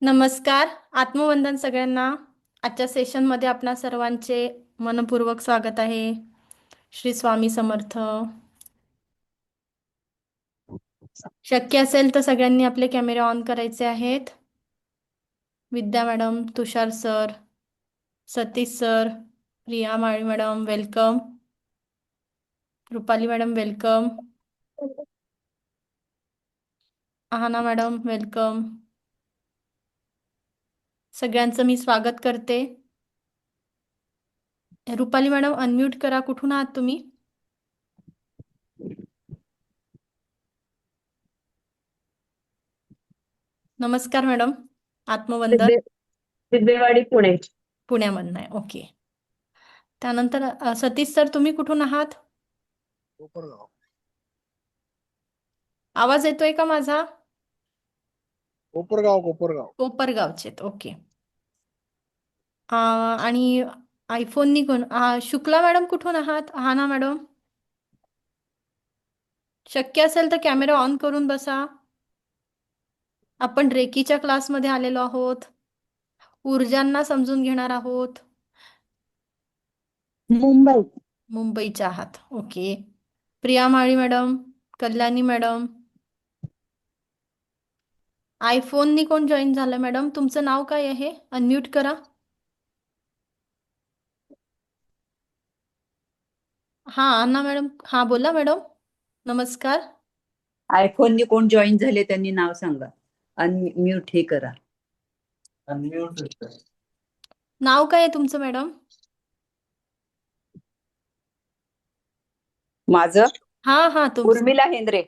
नमस्कार. आत्मवंदन सगळ्यांना. आजच्या सेशनमध्ये आपणा सर्वांचे मनपूर्वक स्वागत आहे. श्री स्वामी समर्थ. शक्य असेल तर सगळ्यांनी आपले कॅमेरे ऑन करायचे आहेत. Vidya madam, Tushar sir, Satish sir, Priya Mali madam welcome. Rupali madam welcome. Aahana madam welcome. सगळ्यांचं मी स्वागत करते. रुपाली मॅडम अनम्यूट करा. कुठून आहात तुम्ही? नमस्कार मॅडम. आत्मवंदन. सिद्धेवाडी पुणे. पुण्यामधनं आहे. ओके. त्यानंतर सतीश सर तुम्ही कुठून आहात? कोपरगाव. आवाज येतोय का माझा? कोपरगाव कोपरगाव. कोपरगावचे. ओके. आणि आयफोननी कोण शुक्ला मॅडम कुठून आहात? हा ना मॅडम. शक्य असेल तर कॅमेरा ऑन करून बसा. आपण रेकीच्या क्लासमध्ये आलेलो आहोत. ऊर्जांना समजून घेणार आहोत. मुंबई. मुंबईच्या आहात. Okay. Priya Mali madam, Kalyani madam. आयफोननी कोण जॉईन झालं मॅडम? तुमचं नाव काय आहे? अनम्यूट करा. हा अन्ना मॅडम. हा बोला मॅडम. नमस्कार. आयफोननी कोण जॉईन झाले त्यांनी नाव सांगा. अनम्यूट हे करा. नाव काय आहे तुमचं मॅडम? माझं हा हा तुमचं. उर्मिला हेंद्रे.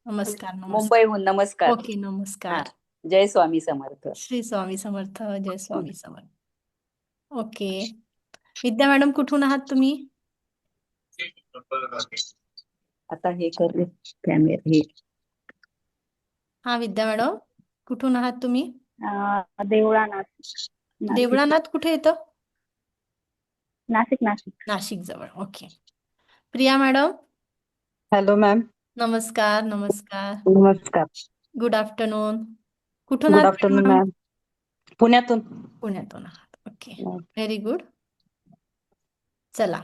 नमस्कार नमस्कार. मुंबईहून नमस्कार. ओके हा. नमस्कार. जय स्वामी समर्थ. श्री स्वामी समर्थ. जय स्वामी समर्थ. ओके. विद्या मॅडम कुठून आहात तुम्ही? आता हे कर कॅमेरा हे. हा विद्या मॅडम कुठून आहात तुम्ही? देवळा नाशिक. देवळानाथ कुठे येतं? नाशिक नाशिक. नाशिक जवळ. Okay. Priya madam. Hello ma'am. नमस्कार नमस्कार. नमस्कार. Good afternoon. कुठून गुड आहात आफ्टरनून मॅडम? मॅम. पुण्यातून. पुण्यातून आहात. ओके. Very good. चला.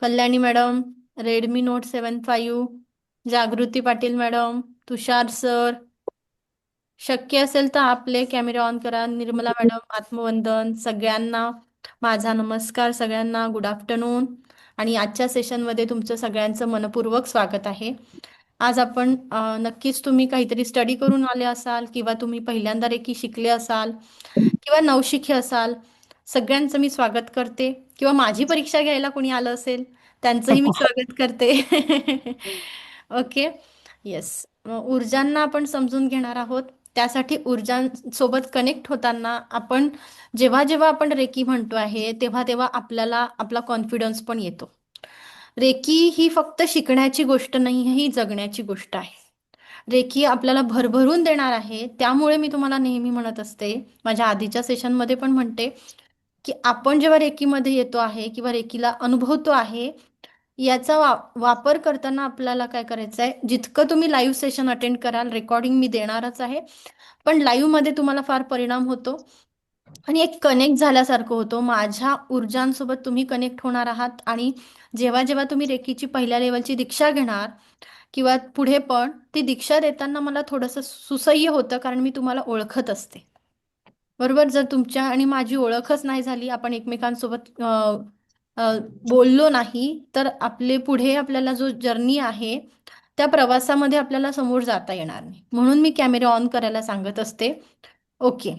कल्याणी मॅडम, रेडमी नोट 7 जागृती पाटील मॅडम, तुषार सर. शक्य असेल तर आपले कॅमेरे ऑन करा. निर्मला मॅडम, आत्मवंदन सगळ्यांना. माझा नमस्कार सगळ्यांना. Good afternoon. आणि आजच्या सेशनमध्ये तुमचं सगळ्यांचं मनपूर्वक स्वागत आहे. आज आपण नक्कीच तुम्ही काहीतरी स्टडी करून आले असाल किंवा तुम्ही पहिल्यांदा रेकी शिकले असाल किंवा नवशिके असाल. सगळ्यांचं मी स्वागत करते. किंवा माझी परीक्षा घ्यायला कोणी आलं असेल त्यांचंही मी स्वागत करते. ओके. येस. ऊर्जांना आपण समजून घेणार आहोत. त्यासाठी ऊर्जांसोबत कनेक्ट होताना आपण जेव्हा जेव्हा आपण रेकी म्हणतो आहे तेव्हा तेव्हा आपल्याला आपला कॉन्फिडन्स पण येतो. रेकी ही फक्त शिकण्याची गोष्ट नाही, ही जगण्याची गोष्ट आहे. रेकी आपल्याला भरभरून देणार आहे. त्यामुळे मी तुम्हाला नेहमी म्हणत असते, माझ्या आधीच्या सेशनमध्ये पण म्हणते, की आपण जेव्हा रेकीमध्ये येतो आहे किंवा रेकीला अनुभवतो आहे याचा वापर करताना आपल्याला काय करायचं आहे, जितकं तुम्ही लाईव्ह सेशन अटेंड कराल, रेकॉर्डिंग मी देणारच आहे, पण लाईव्हमध्ये तुम्हाला फार परिणाम होतो आणि एक कनेक्ट झाल्यासारखं होतो. माझ्या ऊर्जांसोबत तुम्ही कनेक्ट होणार आहात आणि जेव्हा जेव्हा तुम्ही रेकीची पहिल्या लेवलची दीक्षा घेणार किंवा पुढे पण ती दीक्षा देताना मला थोडंसं सुसह्य होतं, कारण मी तुम्हाला ओळखत असते. बरोबर. जर तुमच्या आणि माझी ओळखच नाही झाली, आपण एकमेकांसोबत बोललो नाही, तर आपले पुढे आपल्याला जो जर्नी आहे त्या प्रवासामध्ये आपल्याला समोर जाता येणार नाही. म्हणून मी कॅमेरा ऑन करायला सांगत असते. ओके.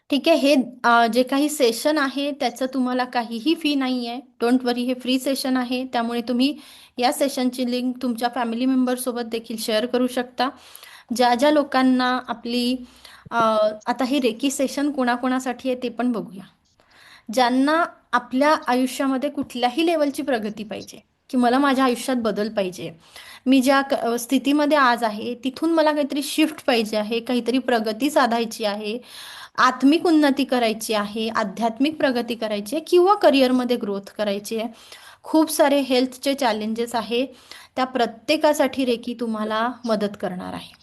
ठीक आहे. हे जे काही सेशन आहे त्याचं तुम्हाला काहीही फी नाही आहे. डोंट वरी. हे फ्री सेशन आहे. त्यामुळे तुम्ही या सेशनची लिंक तुमच्या फॅमिली मेंबरसोबत देखील शेअर करू शकता. ज्या ज्या लोकांना आपली आता हे रेकी सेशन कोणाकोणासाठी आहे ते पण बघूया. ज्यांना आपल्या आयुष्यामध्ये कुठल्याही लेवलची प्रगती पाहिजे, की मला माझ्या आयुष्यात बदल पाहिजे, मी ज्या स्थितीमध्ये आज आहे तिथून मला काहीतरी शिफ्ट पाहिजे आहे, काहीतरी प्रगती साधायची आहे, आत्मिक उन्नती करायची आहे, आध्यात्मिक प्रगती करायची आहे किंवा करिअरमध्ये ग्रोथ करायची आहे, खूप सारे हेल्थचे चॅलेंजेस आहे, त्या प्रत्येकासाठी रेकी तुम्हाला मदत करणार आहे.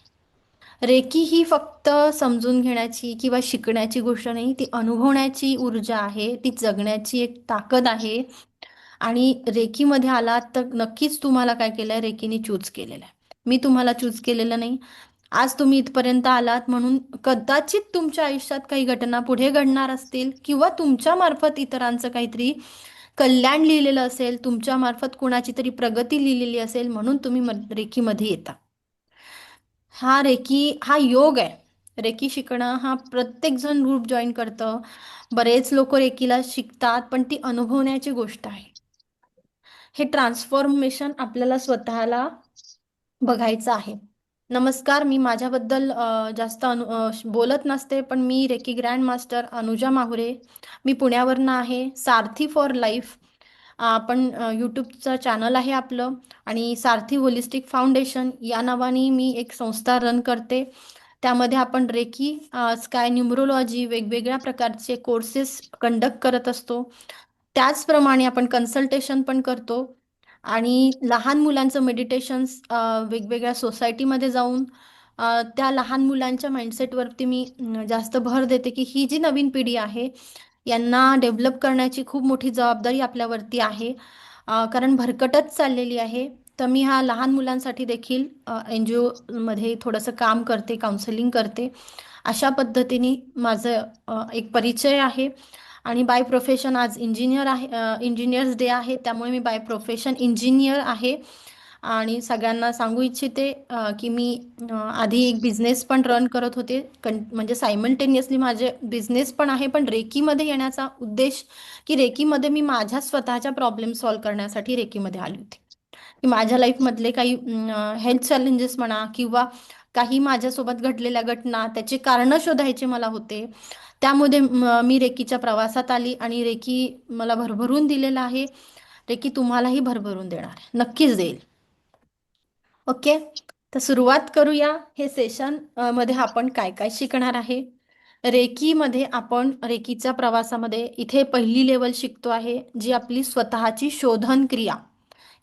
रेकी ही फक्त समजून घेण्याची किंवा शिकण्याची गोष्ट नाही, ती अनुभवण्याची ऊर्जा आहे, ती जगण्याची एक ताकद आहे. आणि रेकीमध्ये आलात तर नक्कीच तुम्हाला काय केलंय, रेकीने चूज केलेलं आहे. मी तुम्हाला चूज केलेलं नाही. आज तुम्ही इथपर्यंत आलात म्हणून कदाचित तुमच्या आयुष्यात काही घटना पुढे घडणार असतील किंवा तुमच्या मार्फत इतरांचं काहीतरी कल्याण लिहिलेलं असेल, तुमच्या मार्फत कुणाची तरी प्रगती लिहिलेली असेल, म्हणून तुम्ही रेकीमध्ये येता. हा रेकी हा योग आहे. रेकी शिकणं हा प्रत्येक जण ग्रुप जॉईन करतं. बरेच लोक रेकीला शिकतात, पण ती अनुभवण्याची गोष्ट आहे. हे ट्रान्सफॉर्मेशन आपल्याला स्वतःला बघायचं आहे. नमस्कार, मी माझ्याबद्दल जास्त बोलत नसते, पण मी reiki grand master Anuja Mahure. मी पुण्यावरनं आहे. सारथी फॉर लाईफ आपण यूट्यूबचं चॅनल आहे आपलं, आणि सारथी होलिस्टिक फाउंडेशन या नावाने मी एक संस्था रन करते. त्यामध्ये आपण रेकी, स्काय न्यूमरोलॉजी, वेगवेगळ्या प्रकारचे कोर्सेस कंडक्ट करत असतो. त्याचप्रमाणे आपण कन्सल्टेशन पण करतो. आणि लहान मुलांचं मेडिटेशन्स वेगवेगळ्या सोसायटीमध्ये जाऊन त्या लहान मुलांच्या माइंडसेटवरती मी जास्त भर देते की ही जी नवीन पिढी आहे यांना डेव्हलप करण्याची खूप मोठी जबाबदारी आपल्यावरती आहे. कारण भरकटत चाललेली आहे. तर मी ह्या लहान मुलांसाठी देखील NGOमध्ये थोडंसं काम करते, काउन्सिलिंग करते. अशा पद्धतीने माझं एक परिचय आहे. आणि बाय प्रोफेशन आज इंजिनियर आहे, इंजिनियर्स डे आहे, त्यामुळे मी बाय प्रोफेशन इंजिनियर आहे. आणि सगळ्यांना सांगू इच्छिते की मी आधी एक बिझनेस पण रन करत होते. म्हणजे सायमल्टेनियसली माझे बिझनेस पण आहे, पण रेकीमध्ये येण्याचा उद्देश की रेकीमध्ये मी माझ्या स्वतःच्या प्रॉब्लेम सॉल्व्ह करण्यासाठी रेकीमध्ये आली होती. की माझ्या लाईफमधले काही हेल्थ चॅलेंजेस म्हणा किंवा काही माझ्यासोबत घडलेल्या घटना, त्याचे कारणं शोधायचे मला होते. त्यामध्ये मी रेकीच्या प्रवासात आली आणि रेकी मला भरभरून दिलेला आहे. रेकी तुम्हालाही भरभरून देणार आहे, नक्कीच देईल. ओके, तर सुरुवात करूया. हे सेशन मध्ये आपण काय काय शिकणार आहे. रेकीमध्ये आपण रेकीच्या प्रवासामध्ये इथे पहिली लेवल शिकतो आहे, जी आपली स्वतःची शोधन क्रिया.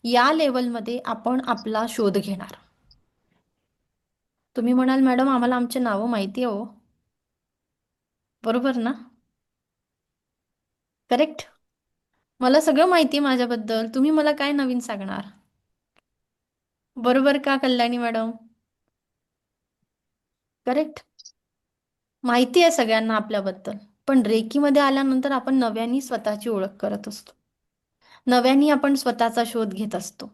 या लेवलमध्ये आपण आपला शोध घेणार. तुम्ही म्हणाल मॅडम आम्हाला आमचे नावं माहिती आहे हो, बरोबर ना? करेक्ट. मला सगळं माहिती आहे माझ्याबद्दल, तुम्ही मला काय नवीन सांगणार? बरोबर का कल्याणी मॅडम? करेक्ट. माहिती आहे सगळ्यांना आपल्याबद्दल, पण रेकीमध्ये आल्यानंतर आपण नव्याने स्वतःची ओळख करत असतो. नव्याने आपण स्वतःचा शोध घेत असतो.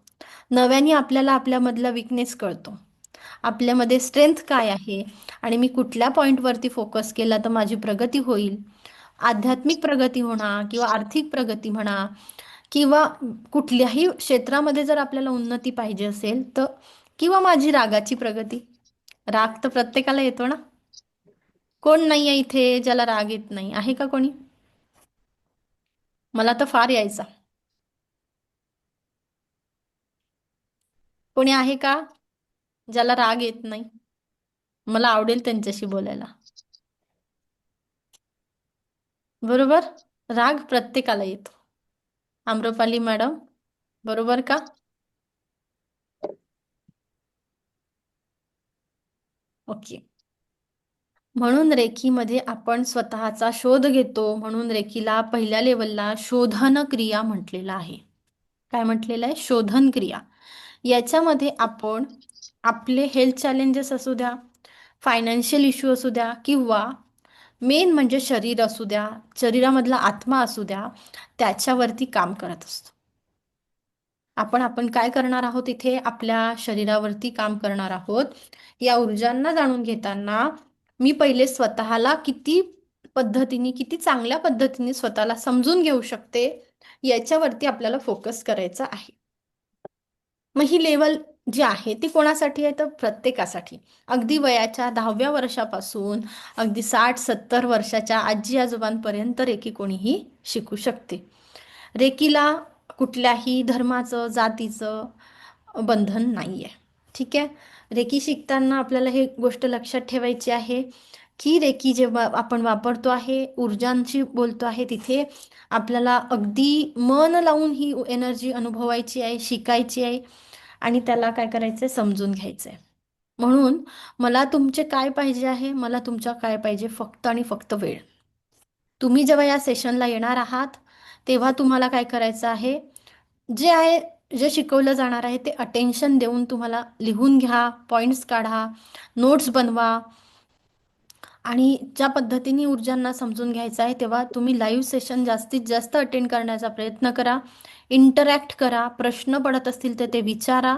नव्याने आपल्याला आपल्यामधला विकनेस कळतो. आपल्यामध्ये स्ट्रेंथ काय आहे आणि मी कुठल्या पॉईंटवरती फोकस केला तर माझी प्रगती होईल. आध्यात्मिक प्रगती म्हणा किंवा आर्थिक प्रगती म्हणा किंवा कुठल्याही क्षेत्रामध्ये जर आपल्याला उन्नती पाहिजे असेल तर, किंवा माझी रागाची प्रगती. राग तर प्रत्येकाला येतो ना. कोण नाही आहे इथे ज्याला राग येत नाही, आहे का कोणी? मला तर फार यायचा. कोणी आहे का ज्याला राग येत नाही? मला आवडेल त्यांच्याशी बोलायला. बरोबर. राग प्रत्येकाला येतो. आम्रपाली मॅडम, बरोबर का? ओके. म्हणून रेखीमध्ये आपण स्वतःचा शोध घेतो, म्हणून रेखीला पहिल्या लेवलला शोधन क्रिया म्हटलेलं आहे. काय म्हटलेलं आहे? शोधन क्रिया. याच्यामध्ये आपण आपले हेल्थ चॅलेंजेस असू द्या, फायनान्शियल इश्यू असू द्या, किंवा मेन म्हणजे शरीर असू द्या, शरीरामधला आत्मा असू द्या, त्याच्यावरती काम करत असतो. आपण काय करणार आहोत इथे? आपल्या शरीरावरती काम करणार आहोत. या ऊर्जांना जाणून घेताना मी पहिले स्वतःला किती चांगल्या पद्धतीने स्वतःला समजून घेऊ शकते याच्यावरती आपल्याला फोकस करायचा आहे. मग ही लेवल जी आहे ती कोणासाठी आहे? तर प्रत्येकासाठी. अगदी वयाच्या 10व्या वर्षापासून अगदी 60-70 वर्षाच्या आजी आजोबांपर्यंत रेकी कोणीही शिकू शकते. रेकीला कुठल्याही धर्माचं, जातीचं बंधन नाही आहे. ठीक आहे. रेकी शिकताना आपल्याला हे गोष्ट लक्षात ठेवायची आहे की रेकी जेव्हा आपण वापरतो आहे, ऊर्जांशी बोलतो आहे, तिथे आपल्याला अगदी मन लावून ही एनर्जी अनुभवायची आहे, शिकायची आहे आणि त्याला काय करायचंय? समजून घ्यायचंय. म्हणून मला तुमचे काय पाहिजे आहे, मला तुमच्या काय पाहिजे, फक्त आणि फक्त वेळ. तुम्ही जेव्हा या सेशनला येणार आहात तेव्हा तुम्हाला काय करायचं आहे, जे आहे, जे शिकवलं जाणार आहे ते अटेन्शन देऊन तुम्हाला लिहून घ्या, पॉइंट्स काढा, नोट्स बनवा. आणि ज्या पद्धतीने ऊर्जांना समजून घ्यायचं आहे तेव्हा तुम्ही लाईव्ह सेशन जास्तीत जास्त अटेंड करण्याचा प्रयत्न करा, इंटरॅक्ट करा, प्रश्न पडत असतील तर ते विचारा,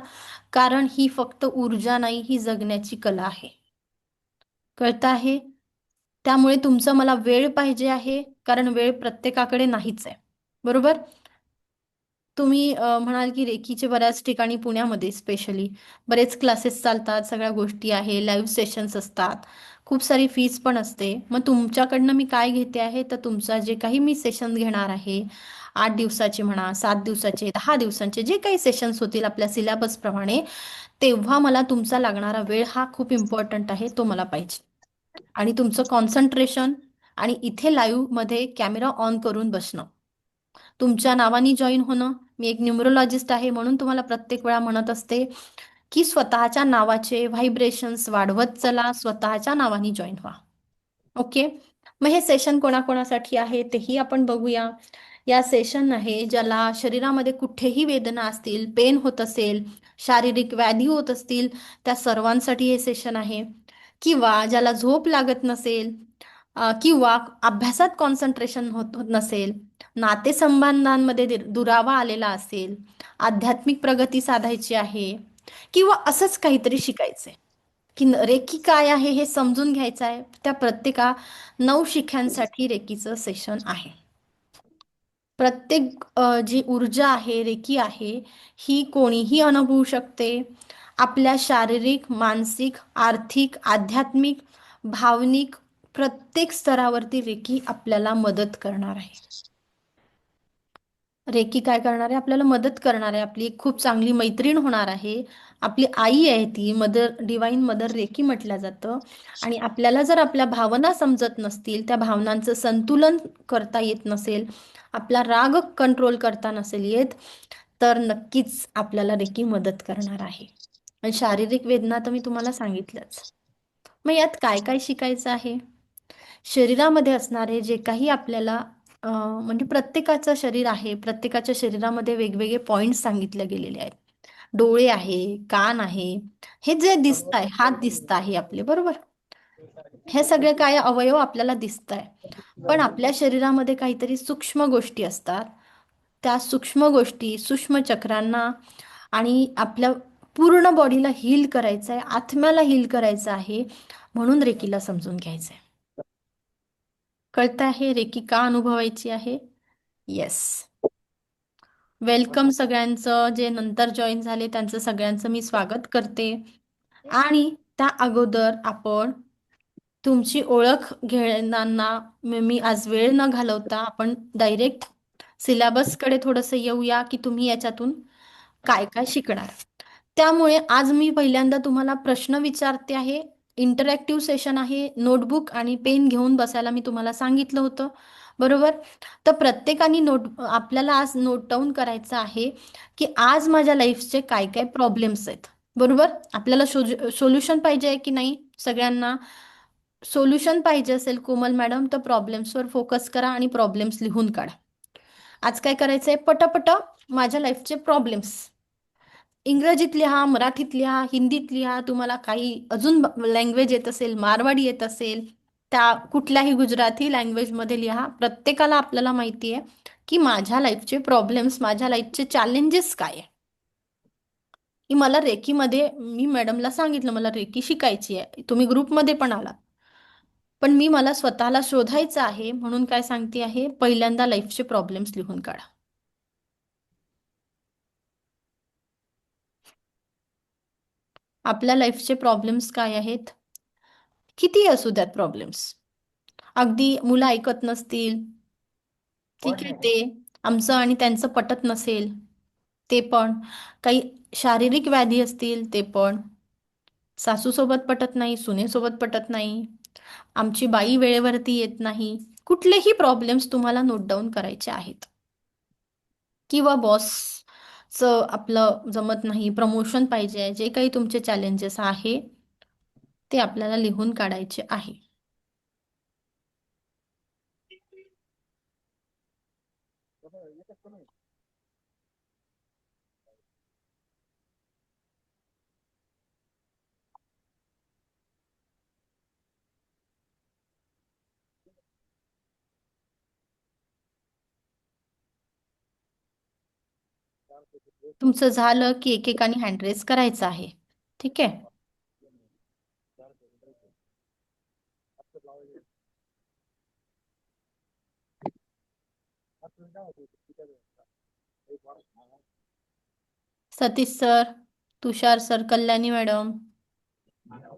कारण ही फक्त ऊर्जा नाही, ही जगण्याची कला आहे. कळतं आहे? त्यामुळे तुमचं मला वेळ पाहिजे आहे, कारण वेळ प्रत्येकाकडे नाहीच आहे. बरोबर? तुम्ही म्हणाल की रेकीचे बऱ्याच ठिकाणी पुण्यामध्ये स्पेशली बरेच क्लासेस चालतात, सगळ्या गोष्टी आहे, लाईव्ह सेशन्स असतात, खूप सारी फीस पण असते. मग तुमच्याकडनं मी काय घेते आहे, तर तुमचा जे काही मी सेशन घेणार आहे, 8 दिवसाचे म्हणा, 7 दिवसाचे, 10 दिवसांचे, जे काही सेशन्स होतील आपल्या सिलेबसप्रमाणे, तेव्हा मला तुमचा लागणारा वेळ हा खूप इम्पॉर्टंट आहे, तो मला पाहिजे. आणि तुमचं कॉन्सन्ट्रेशन आणि इथे लाईव्हमध्ये कॅमेरा ऑन करून बसणं, तुमच्या नावाने जॉईन होणं. मी एक न्यूमरोलॉजिस्ट आहे म्हणून तुम्हाला प्रत्येक वेळा म्हणत असते की स्वतःच्या नावाचे व्हायब्रेशन्स वाढवत चला, स्वतःच्या नावाने जॉईन व्हा. ओके. मग हे सेशन कोणाकोणासाठी आहे तेही आपण बघूया. या सेशन आहे ज्याला शरीरामध्ये कुठेही वेदना असतील, पेन होत असेल, शारीरिक व्याधी होत असतील, त्या सर्वांसाठी हे सेशन आहे. किंवा ज्याला झोप लागत नसेल, किंवा अभ्यासात कॉन्सन्ट्रेशन होत होत नसेल, नातेसंबंधांमध्ये दुरावा आलेला असेल, आध्यात्मिक प्रगती साधायची आहे, किंवा असंच काहीतरी शिकायचंय की रेकी काय आहे हे समजून घ्यायचं आहे, त्या प्रत्येका नवशिख्यांसाठी रेकीचं सेशन आहे. प्रत्येक जी ऊर्जा आहे, रेकी आहे, ही कोणीही अनुभवू शकते. आपल्या शारीरिक, मानसिक, आर्थिक, आध्यात्मिक, भावनिक प्रत्येक स्तरावरती रेकी आपल्याला मदत करणार आहे. रेकी काय करणार आहे, आपल्याला मदत करणार आहे, आपली एक खूप चांगली मैत्रीण होणार आहे. आपली आई आहे ती, मदर, डिवाइन मदर रेकी म्हटलं जातं. आणि आपल्याला जर आपल्या भावना समजत नसतील, त्या भावनांचं संतुलन करता येत नसेल, आपला राग कंट्रोल करता नसेल येत, तर नक्कीच आपल्याला रेकी मदत करणार आहे. आणि शारीरिक वेदना तर मी तुम्हाला सांगितलंच. मग यात काय काय शिकायचं आहे? शरीरामध्ये असणारे जे काही आपल्याला म्हणजे प्रत्येकाचं शरीर आहे, प्रत्येकाच्या शरीरामध्ये वेगवेगळे पॉइंट्स सांगितले गेलेले आहेत. डोळे आहे, कान आहे, हे जे दिसत आहे, हात दिसत आहे आपले, बरोबर? हे सगळे काय अवयव आपल्याला दिसत आहे. पण आपल्या शरीरामध्ये काहीतरी सूक्ष्म गोष्टी असतात. त्या सूक्ष्म गोष्टी, सूक्ष्म चक्रांना आणि आपल्या पूर्ण बॉडीला हील करायचं आहे, आत्म्याला हील करायचं आहे, म्हणून रेकीला समजून घ्यायचं आहे. कळतं आहे रेकी का अनुभवायची आहे? येस. वेलकम सगळ्यांचं, जे नंतर जॉईन झाले त्यांचं सगळ्यांचं मी स्वागत करते. आणि त्या अगोदर आपण तुमची ओळख घेताना मी आज वेळ न घालवता आपण डायरेक्ट सिलेबसकडे थोडंसं येऊया की तुम्ही याच्यातून काय काय शिकणार. त्यामुळे आज मी पहिल्यांदा तुम्हाला प्रश्न विचारते आहे. इंटरॅक्टिव्ह सेशन आहे, नोटबुक आणि पेन घेऊन बसायला मी तुम्हाला सांगितलं होतं, बरोबर? तर प्रत्येकाने आपल्याला आज नोट डाऊन करायचं आहे की आज माझ्या लाईफचे काय काय प्रॉब्लेम्स आहेत, बरोबर? आपल्याला सोल्युशन पाहिजे आहे की नाही? सगळ्यांना सोल्युशन पाहिजे असेल कोमल मॅडम, तर प्रॉब्लेम्सवर फोकस करा आणि प्रॉब्लेम्स लिहून काढा. आज काय करायचंय, पटापट माझ्या लाईफचे प्रॉब्लेम्स इंग्रजीत लिहा, मराठीत लिहा, हिंदीत लिहा, तुम्हाला काही अजून लँग्वेज येत असेल, मारवाडी येत असेल, त्या कुठल्याही गुजराती लँग्वेजमध्ये लिहा. प्रत्येकाला आपल्याला माहिती आहे की माझ्या लाईफचे प्रॉब्लेम्स, माझ्या लाईफचे चॅलेंजेस काय आहे. की मला रेकीमध्ये, मी मॅडमला सांगितलं मला रेकी शिकायची आहे, तुम्ही ग्रुपमध्ये पण आला, पण मला स्वतःला शोधायचं आहे, म्हणून काय सांगते आहे, पहिल्यांदा लाईफचे प्रॉब्लेम्स लिहून काढा. आपल्या लाईफचे प्रॉब्लेम्स काय आहेत? किती असू द्यात प्रॉब्लेम्स, अगदी मुलं ऐकत नसतील, ठीक आहे, ते आमचं आणि त्यांचं पटत नसेल, ते पण, काही शारीरिक व्याधी असतील, ते पण, सासूसोबत पटत नाही, सुनेसोबत पटत नाही, आमची बाई वेळेवरती येत नाही, कुठलेही प्रॉब्लेम्स तुम्हाला नोट डाऊन करायचे आहेत. किंवा बॉसचं आपलं जमत नाही, प्रमोशन पाहिजे, जे काही तुमचे चॅलेंजेस आहे ते आपल्याला लिहून काढायचे आहे. तुमचं झालं की एकेकाने हँड रेस करायचं आहे. ठीक आहे. सतीश सर, तुषार सर, कल्याणी मॅडम,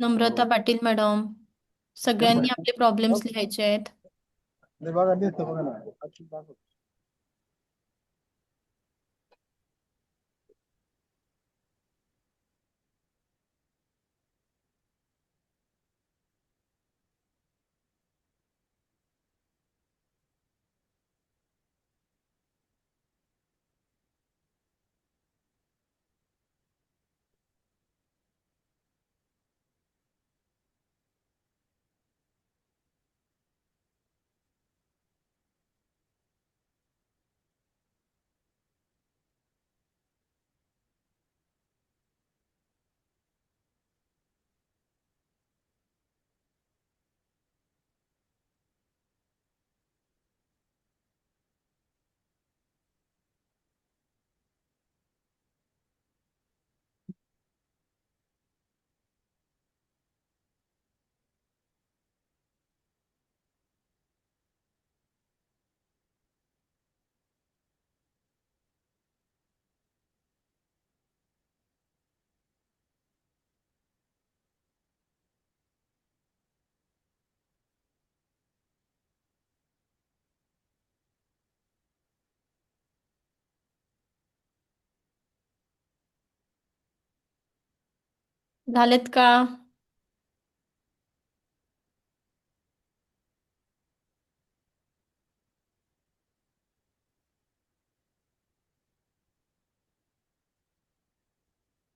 नम्रता पाटील मॅडम, सगळ्यांनी आपले प्रॉब्लेम्स लिहायचे आहेत. बघा दिसतं बघा ना. झालेत का?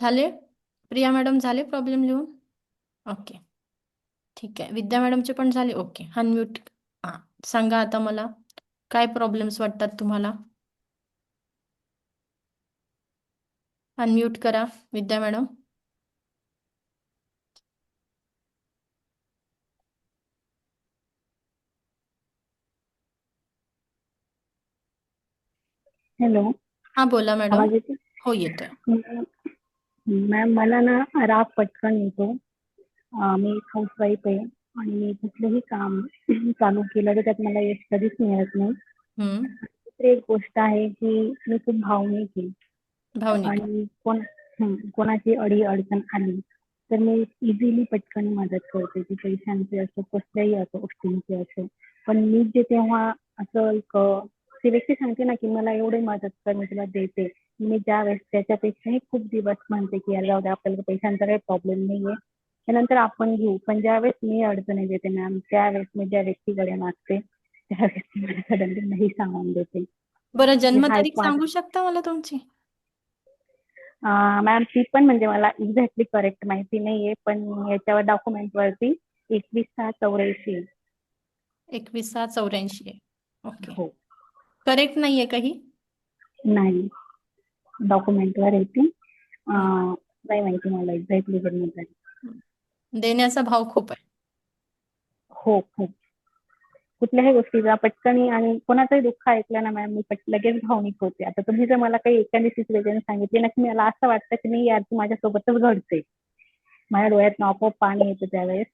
झाले? प्रिया मॅडम झाले प्रॉब्लेम लिहून? ओके, ठीक आहे. विद्या मॅडमचे पण झाले? Okay, unmute. हां, सांगा आता मला काय प्रॉब्लेम्स वाटतात तुम्हाला. अनम्यूट करा विद्या मॅडम. हॅलो, हां, बोला मॅडम. आवाज येतो? हो, येतोय. मॅम मला ना राग पटकन येतो. मी हाऊसवाईफ आहे आणि मी कुठलंही काम चालू केलं तर त्यात मला यश कधीच मिळत नाही. हम्म, दुसरी एक गोष्ट आहे की मी खूप भावनिक आहे भावनिक. आणि कोणाची अडी अडचण आली तर मी इझिली पटकन मदत करते, ती पैशांची असो कसल्याही असो गोष्टींची असो. पण मी जे तेव्हा असं एक ती व्यक्ती सांगते ना की मला एवढी मदत कर, मी तुला देते. मी ज्यावेळेस त्याच्यापेक्षाही खूप दिवस म्हणते की यार जाऊ दे, आपल्याला पैशांचा काही प्रॉब्लेम नाहीये, त्यानंतर आपण घेऊ. पण ज्यावेळेस मी अडचणीत येते मॅम, त्यावेळेस मी ज्या व्यक्तीकडे मागते त्यावेळेस ती मला सडनली नाही सांगून देते. बरं, म्हणजे हा एक जन्मतारीख माझा सांगू शकता मला तुमची? मॅम ती पण म्हणजे मला एक्झॅक्टली करेक्ट माहिती नाहीये, पण याच्यावर डॉक्युमेंट वरती 21/6/84. 21/6/84 आहे. ओके, हो, करेक्ट नाहीये काही? नाही डॉक्युमेंट वर येते. हं, नाही माहिती मला एक्झॅक्टली जन्मतारीख. हं. देण्याचा भाव खूप आहे. हो, खूप. कुठल्याही गोष्टीचा पटकन आणि कोणाचंही दुःख ऐकलं ना मॅम, मी लगेच भावनिक होते. आता तुम्ही जर मला काही एखादी सिच्युएशन सांगितली ना की मला असं वाटतं की नाही यार ती माझ्यासोबतच घडते, माझ्या डोळ्यात आपोआप पाणी येतं त्यावेळेस.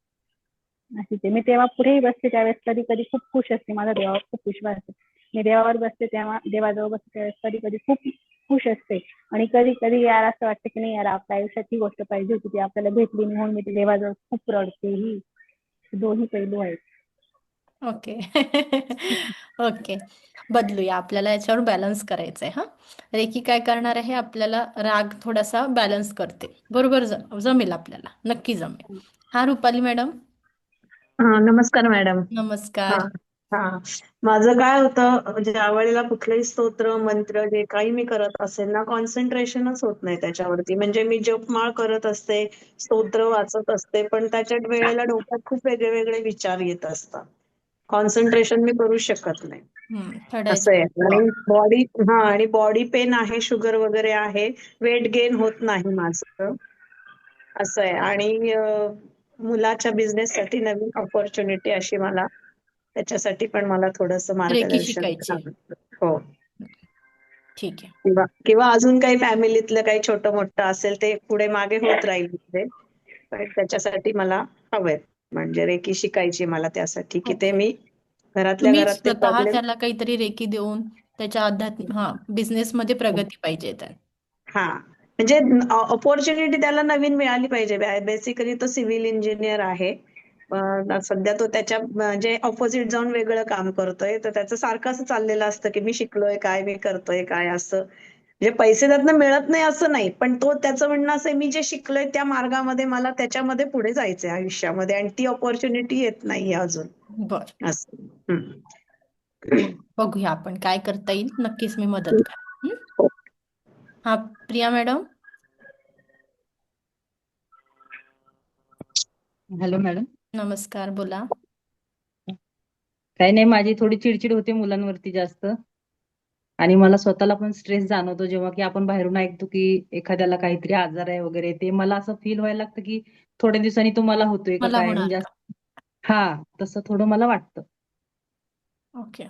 अशीच आहे मी. तेव्हा पुढेही बसते त्यावेळेस कधी कधी खूप खुश असते, माझा देवावर खूप विश्वास आहे. मी देवावर बसते तेव्हा, देवाजवळ बसते त्यावेळेस कधी कधी खूप खुश असते आणि कधी कधी यार असं वाटतं की नाही यार आपल्या आयुष्यात ही गोष्ट पाहिजे होती, ती आपल्याला भेटली नाही म्हणून मी ती देवाजवळ खूप रडते. ही दोन्ही पैलू आहेत. ओके. ओके, बदलूया. आपल्याला याच्यावर बॅलन्स करायचं आहे. हां, रेकी काय करणार आहे, आपल्याला राग थोडासा बॅलन्स करते. बरोबर, जमेल आपल्याला, नक्की जमेल. हां, रुपाली मॅडम. नमस्कार मॅडम. हा नमस्कार. हा. माझं काय होतं, ज्या वेळेला कुठलंही स्तोत्र मंत्र जे काही मी करत असेल ना, कॉन्सन्ट्रेशनच होत नाही त्याच्यावरती. म्हणजे मी जपमाळ करत असते, स्तोत्र वाचत असते, पण त्याच्या वेळेला डोक्यात खूप वेगळे वेगळे विचार येत असतात. कॉन्सन्ट्रेशन मी करू शकत नाही. असं आहे. चढायच्या आणि बॉडी पेन आहे, शुगर वगैरे आहे, वेट गेन होत नाही माझं. असं आहे. आणि मुलाच्या बिझनेससाठी नवीन ऑपॉर्च्युनिटी अशी मला, त्याच्यासाठी पण मला थोडंसं रेकी मार्गदर्शन शिकायची आहे. हो. ठीक आहे. किंवा किंवा अजून काही फॅमिलीतलं काही छोटं मोठं असेल ते पुढे मागे होत राहील म्हणजे. पण त्याच्यासाठी मला हवंय. म्हणजे रेकी शिकायची मला त्यासाठी, की ते ओके. मी घरातल्या तुम्ही घरात ते स्वतः प्रॉब्लेम. त्याला काहीतरी रेकी देऊन त्याच्या बिझनेसमध्ये प्रगती पाहिजे तर. हा. म्हणजे ऑपॉर्च्युनिटी त्याला नवीन मिळाली पाहिजे. बेसिकली तो सिव्हिल इंजिनियर आहे. सध्या तो त्याच्या म्हणजे ऑपोजिट जाऊन वेगळं काम करतोय. तर त्याचं सारखं असं चाललेलं असतं, की मी शिकलोय काय, मी करतोय काय असं. म्हणजे पैसे त्यातनं मिळत नाही असं नाही. पण तो त्याचं म्हणणं असं आहे, मी जे शिकलोय त्या मार्गामध्ये मला त्याच्यामध्ये पुढे जायचंय आयुष्यामध्ये आणि ती ऑपॉर्च्युनिटी येत नाहीये अजून. बर, असं. हम्म. बघूया आपण काय करता येईल. नक्कीच मी मदत करेन. हा, प्रिया मॅडम. Hello madam. नमस्कार, बोला. काही नाही, माझी थोडी चिडचिड होते मुलांवरती जास्त. आणि मला स्वतःला पण स्ट्रेस जाणवतो जेव्हा की आपण बाहेरून ऐकतो की एखाद्याला काहीतरी आजार आहे वगैरे. ते मला असं फील व्हायला लागतं की थोड्या दिवसांनी तुम्हाला होतोय का मला काय, होणार म्हणजे का? हा, तसं थोडं मला वाटतं. ओके.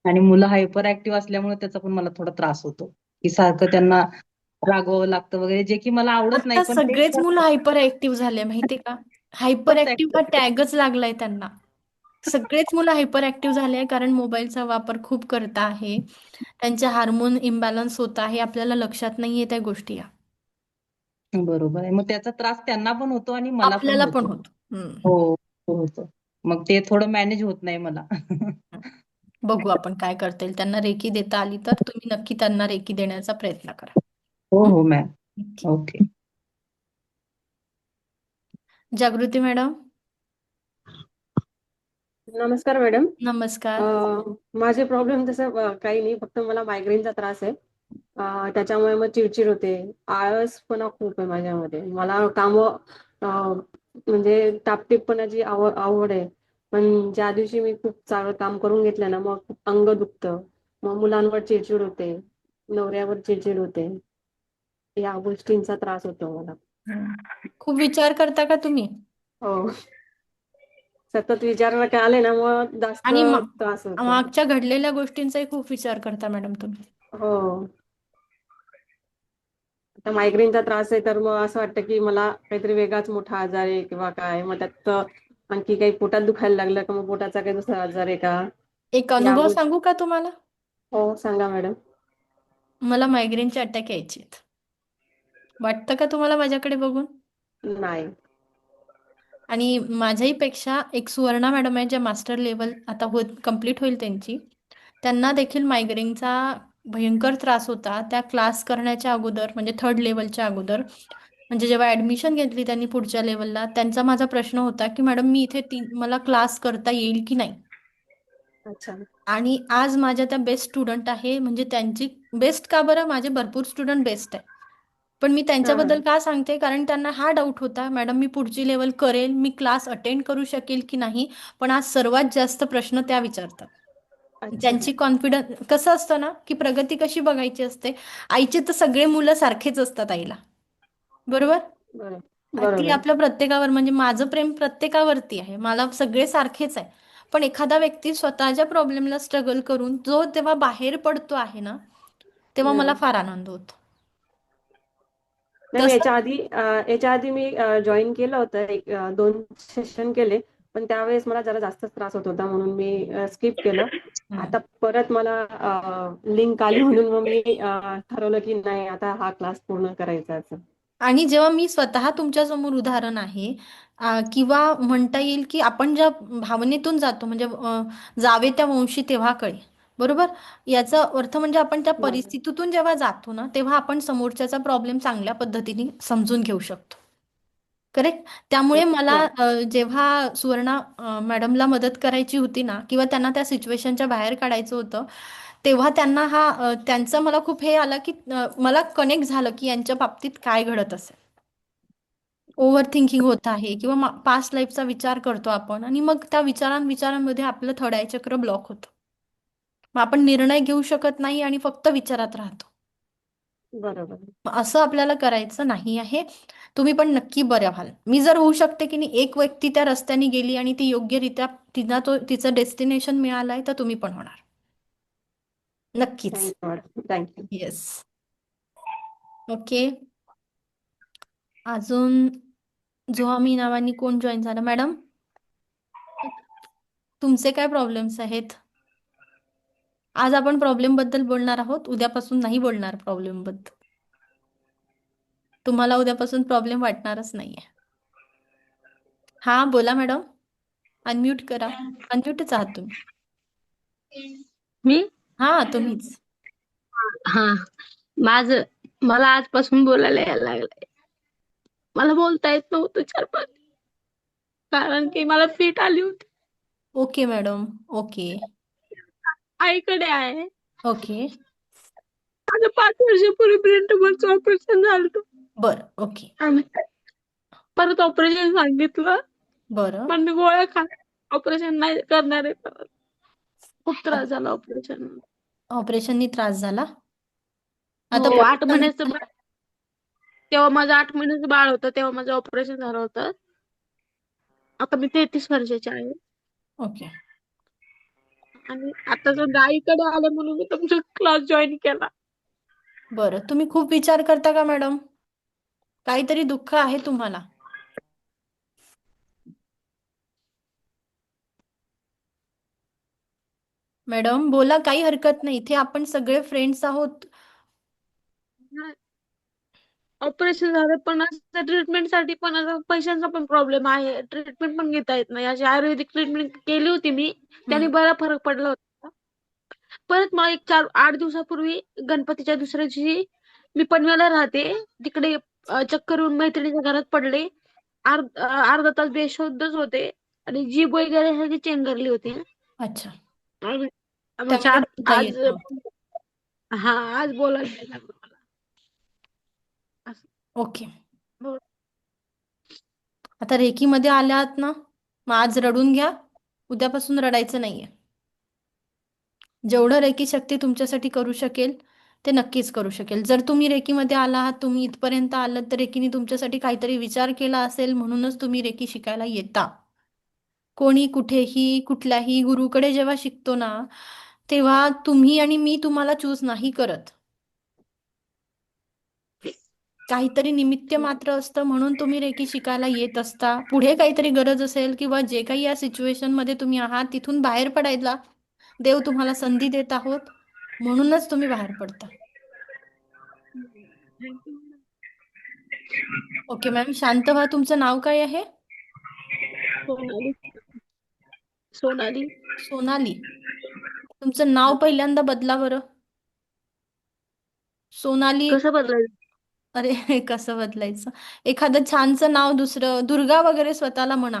आणि मुलं हायपर ऍक्टिव्ह असल्यामुळे त्याचा पण मला थोडा त्रास होतो, की सारखं त्यांना रागवावं लागतं वगैरे, जे की मला आवडत नाही आता पण ते सगळेच मुलं हायपर ऍक्टिव्ह झाले माहितीये का? हायपर खूपच ऍक्टिव्ह हा ऍक्टिव्ह. टॅगच लागलाय त्यांना. सगळेच मुलं हायपर ऍक्टिव्ह झाले आहे कारण मोबाईलचा वापर खूप करत आहे. त्यांचे हार्मोन इम्बॅलन्स होत आहे. आपल्याला लक्षात नाहीये त्या गोष्टी या. बरोबर आहे. मग त्याचा त्रास त्यांना पण होतो आणि मला पण आपल्याला पण होतो. होतो. हो, हो होतो. मग ते थोडं मॅनेज होत नाही मला. बघू आपण काय करता येईल. त्यांना रेकी देता आली तर तुम्ही नक्की त्यांना रेकी देण्याचा प्रयत्न करा. हो हं? हो मॅम. ठीक. ओके. जागृती मॅडम. नमस्कार मॅडम. नमस्कार. माझे प्रॉब्लेम तसं काही नाही, फक्त मला मायग्रेनचा त्रास आहे. त्याच्यामुळे मग चिडचिड होते, आळसपणा खूप आहे माझ्यामध्ये. मला म्हणजे टापटीपपणाची आवड आहे. पण ज्या दिवशी मी खूप चांगलं काम करून घेतलं ना, मग खूप अंग दुखतं, मग मुलांवर चिडचिड होते, नवऱ्यावर चिडचिड होते. या गोष्टींचा त्रास होतो मला. खूप विचार करता का तुम्ही? हो, सतत विचार का आले ना, मग जास्त आणि त्रास होतो. मागच्या घडलेल्या गोष्टींचाही खूप विचार करता मॅडम तुम्ही. हो. आता मायग्रेनचा त्रास आहे, तर मग असं वाटतं की मला काहीतरी वेगळाच मोठा आजार आहे किंवा काय. मग त्यात आणखी काही पोटात दुखायला लागलं का, मग पोटाचा काही दुसरा आजार आहे का, एक या अनुभव गोष्टी. सांगू का तुम्हाला? हो, सांगा मॅडम. मला मायग्रेनचे अटॅक यायचे. वाटतं का तुम्हाला माझ्याकडे बघून? नाही. आणि माझ्याही पेक्षा एक सुवर्णा मॅडम आहे, ज्या मास्टर लेवल आता कंप्लीट होईल त्यांची. त्यांना देखील मायग्रेनचा भयंकर त्रास होता. त्या क्लास करण्याच्या अगोदर म्हणजे 3rd लेवलच्या अगोदर, म्हणजे जेव्हा ऍडमिशन घेतली त्यांनी पुढच्या लेवलला, त्यांचा माझा प्रश्न होता की मॅडम मी इथे मला क्लास करता येईल की नाही. अच्छा. आणि आज माझ्या त्या बेस्ट स्टुडंट आहे. म्हणजे त्यांची बेस्ट का बरं, माझे भरपूर स्टुडंट बेस्ट आहे. पण मी हा. त्यांच्याबद्दल का सांगते, कारण त्यांना हा डाऊट होता मॅडम मी पुढची लेवल करेल, मी क्लास अटेंड करू शकेल की नाही. पण आज सर्वात जास्त प्रश्न त्या विचारतात. अच्छा. त्यांची कॉन्फिडन्स कसं असतं ना, की प्रगती कशी बघायची असते. आईचे तर सगळे मुलं सारखेच असतात आईला, बरोबर. बरोबर. ती बरोबर. आपल्या प्रत्येकावर, म्हणजे माझं प्रेम प्रत्येकावरती आहे, मला सगळे सारखेच आहे. पण एखादा व्यक्ती स्वतःच्या प्रॉब्लेमला स्ट्रगल करून जो तेव्हा बाहेर पडतो आहे ना, तेव्हा मला हम्म. फार आनंद होतो. मॅम, तसं याच्या आधी मी जॉईन केलं होतं, 2 सेशन केले, पण त्यावेळेस मला जरा जास्तच त्रास होत होता म्हणून मी स्किप केलं. आता परत मला लिंक आली म्हणून मग मी ठरवलं की नाही, आता हा क्लास पूर्ण करायचाच. आणि जेव्हा मी स्वतः तुमच्या समोर उदाहरण आहे, किंवा म्हणता येईल की आपण ज्या भावनेतून जातो, म्हणजे जावे त्या वंशी तेव्हा कळे, बरोबर. याचा अर्थ म्हणजे आपण त्या बरोबर. परिस्थितीतून जेव्हा जातो ना, तेव्हा आपण समोरच्याचा प्रॉब्लेम चांगल्या पद्धतीने समजून घेऊ शकतो. करेक्ट. त्यामुळे मला हो. जेव्हा सुवर्णा मॅडमला मदत करायची होती ना, किंवा त्यांना त्या सिच्युएशनच्या बाहेर काढायचं होतं, तेव्हा त्यांना त्यांचं मला खूप हे आलं की मला कनेक्ट झालं की यांच्या बाबतीत काय घडत असेल. ओव्हर थिंकिंग होत आहे किंवा पास्ट लाईफचा विचार करतो आपण, आणि मग त्या विचारांमध्ये आपलं थर्ड आय चक्र ब्लॉक होतं. मग आपण निर्णय घेऊ शकत नाही आणि फक्त विचारात राहतो. बरोबर. असं आपल्याला करायचं नाही आहे. तुम्ही पण नक्की बऱ्या व्हाल. मी जर होऊ शकते की नाही, एक व्यक्ती त्या रस्त्याने गेली आणि ती योग्यरित्या तिचं डेस्टिनेशन मिळालंय, तर तुम्ही पण होणार. नक्कीच. Thank you madam. Thank you. Yes. Okay. अजून जोहामी नावानी कोण जॉईन झालं? मॅडम, तुमचे काय प्रॉब्लेम्स आहेत? आज आपण प्रॉब्लेम बद्दल बोलणार आहोत, उद्यापासून नाही बोलणार प्रॉब्लेम बद्दल. तुम्हाला उद्यापासून प्रॉब्लेम वाटणारच नाहीये. हा बोला मॅडम, अनम्यूट करा. अनम्यूटच आहात तुम्ही. मी हा तुम्हीच. हा मला आजपासून बोलायला यायला लागलंय. मला बोलता येत नव्हतं 4-5 कारण की मला फिट आली होती. Okay madam. ओके. आईकडे आहे. ओके. माझं 5 वर्षापूर्वी ब्रेन ट्यूमरचं ऑपरेशन झालं. बरं. ओके. आणि परत ऑपरेशन सांगितलं, बरं. पण मी गोळ्या खात ऑपरेशन नाही करणार आहे परत. खूप त्रास झाला ऑपरेशन. ऑपरेशननी त्रास झाला. आता हो, 8 परत महिन्याचं सांगितलं. बाळ. तेव्हा माझं 8 महिन्याचं बाळ होतं, तेव्हा माझं ऑपरेशन झालं होतं. आता मी 33 वर्षाची आहे. ओके. आणि आता जर गाईकडे आले म्हणून मी तुमचा क्लास जॉईन केला. बरं. तुम्ही खूप विचार करता का मॅडम? काहीतरी दुःख आहे तुम्हाला? मॅडम बोला, काही हरकत नाही. इथे आपण सगळे फ्रेंड्स आहोत. ऑपरेशन झालं पण असं ट्रीटमेंटसाठी पण असं पैशांचा पण प्रॉब्लेम आहे. ट्रीटमेंट पण घेता येत नाही. अशी आयुर्वेदिक ट्रीटमेंट केली होती मी, त्याने बरा फरक पडला होता. परत मला 8 दिवसापूर्वी गणपतीच्या दुसऱ्या दिवशी मी पनवेलला राहते. तिकडे चक्कर येऊन मैत्रिणीच्या घरात पडले. अर्धा तास बेशुद्धच होते आणि जीभ वगैरे सगळी चेंगरली होती. अच्छा. आणि म्हणजे त्यामुळे बोलता येत आज आज बोलायला नाही लागलं मला. ओके. हो. आता रेकीमध्ये आल्यात ना, मग आज रडून घ्या. उद्यापासून रडायचं नाहीये. जेवढं रेकी शक्ती तुमच्यासाठी करू शकेल ते नक्कीच करू शकेल. जर तुम्ही रेकीमध्ये आला आहात, तुम्ही इथपर्यंत आलात, तर रेकीने तुमच्यासाठी काहीतरी विचार केला असेल, म्हणूनच तुम्ही रेकी शिकायला येता. कोणी कुठेही कुठल्याही गुरुकडे जेव्हा शिकतो ना, तेव्हा तुम्ही आणि मी तुम्हाला चूज नाही करत. काहीतरी निमित्त मात्र असतं, म्हणून तुम्ही रेकी शिकायला येत असता. पुढे काहीतरी गरज असेल किंवा जे काही या सिच्युएशन मध्ये तुम्ही आहात तिथून बाहेर पडायला देव तुम्हाला संधी देत आहोत, म्हणूनच तुम्ही बाहेर पडता. ओके मॅम, शांत व्हा. तुमचं नाव काय आहे? सोनाली. सोनाली. सोनाली. तुमचं नाव पहिल्यांदा बदला बरं. सोनाली. कसं बदलायचं? अरे कसं बदलायचं? एखादं छानचं नाव, दुसरं दुर्गा वगैरे स्वतःला म्हणा.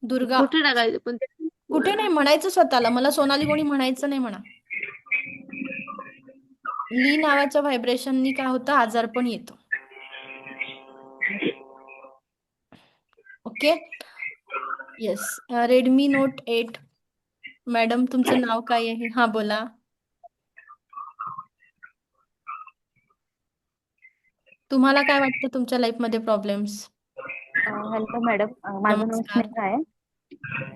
दुर्गा. कुठे टाकायचं पण ते? कुठे नाही म्हणायचं स्वतःला. मला सोनाली कोणी म्हणायचं नाही म्हणा. ली नावाच्या व्हायब्रेशननी काय होतं, आजारपण येतो. Okay. Yes. Redmi note 8. Madam तुमचं नाव काय आहे? हा बोला. तुम्हाला काय वाटतं तुमच्या लाईफमध्ये प्रॉब्लेम्स? हॅलो मॅडम, माझं नाव नमस्कार. स्नेहा आहे.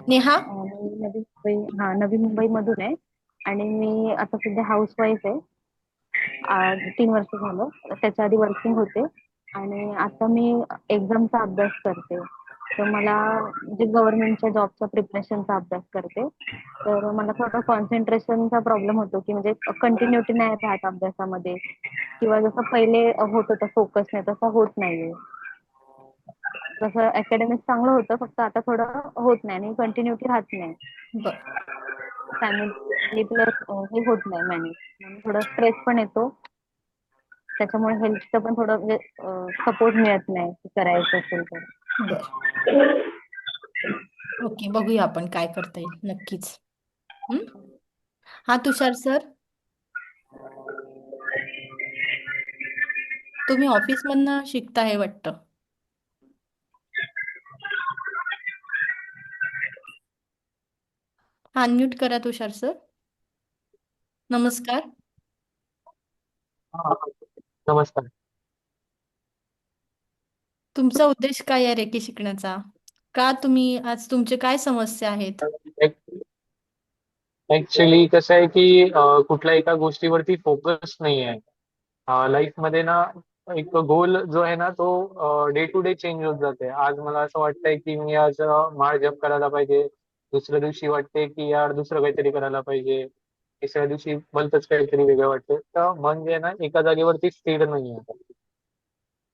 नेहा. मी नवी मुंबईमधून आहे आणि मी आता सध्या हाऊसवाईफ आहे. 3 वर्ष झालं. त्याच्या आधी वर्किंग होते आणि आता मी एक्झामचा अभ्यास करते. तर मला म्हणजे गव्हर्नमेंटच्या जॉबचा प्रिपरेशनचा अभ्यास करते. तर मला थोडा कॉन्सन्ट्रेशनचा प्रॉब्लेम होतो की म्हणजे कंटिन्युटी नाही राहत अभ्यासामध्ये, किंवा जसं पहिले होत होतं फोकस नाही तसं होत नाहीये. तसं अकॅडमिक चांगलं होतं, फक्त आता थोडं होत नाही आणि कंटिन्युटी राहत नाही. बर. फॅमिली प्लस हे होत नाही मॅनेज, थोडं स्ट्रेस पण येतो. त्याच्यामुळे हेल्थचं पण थोडं म्हणजे सपोर्ट मिळत नाही करायचं असेल तर. बर. ओके, बघूया आपण काय करता येईल नक्कीच. हा तुषार सर, तुम्ही ऑफिसमधनं शिकताय वाटतं. अनम्यूट करा तुषार सर. नमस्कार. हा, नमस्कार. तुमचा उद्देश काय आहे रेकी शिकण्याचा? का तुम्ही आज तुमचे काय समस्या आहेत? ऍक्च्युली कसं आहे की कुठल्या एका गोष्टीवरती फोकस नाही आहे लाईफ मध्ये ना. एक गोल जो आहे ना तो डे टू डे चेंज होत जाते. आज मला असं वाटतंय की मी आज माळ जप करायला पाहिजे. दुसऱ्या दिवशी वाटते की यार दुसरं काहीतरी करायला पाहिजे. तिसऱ्या दिवशी भलतंच काहीतरी वेगळं वाटतं. तर मन जे आहे ना एका जागेवरती स्थिर नाही आहे.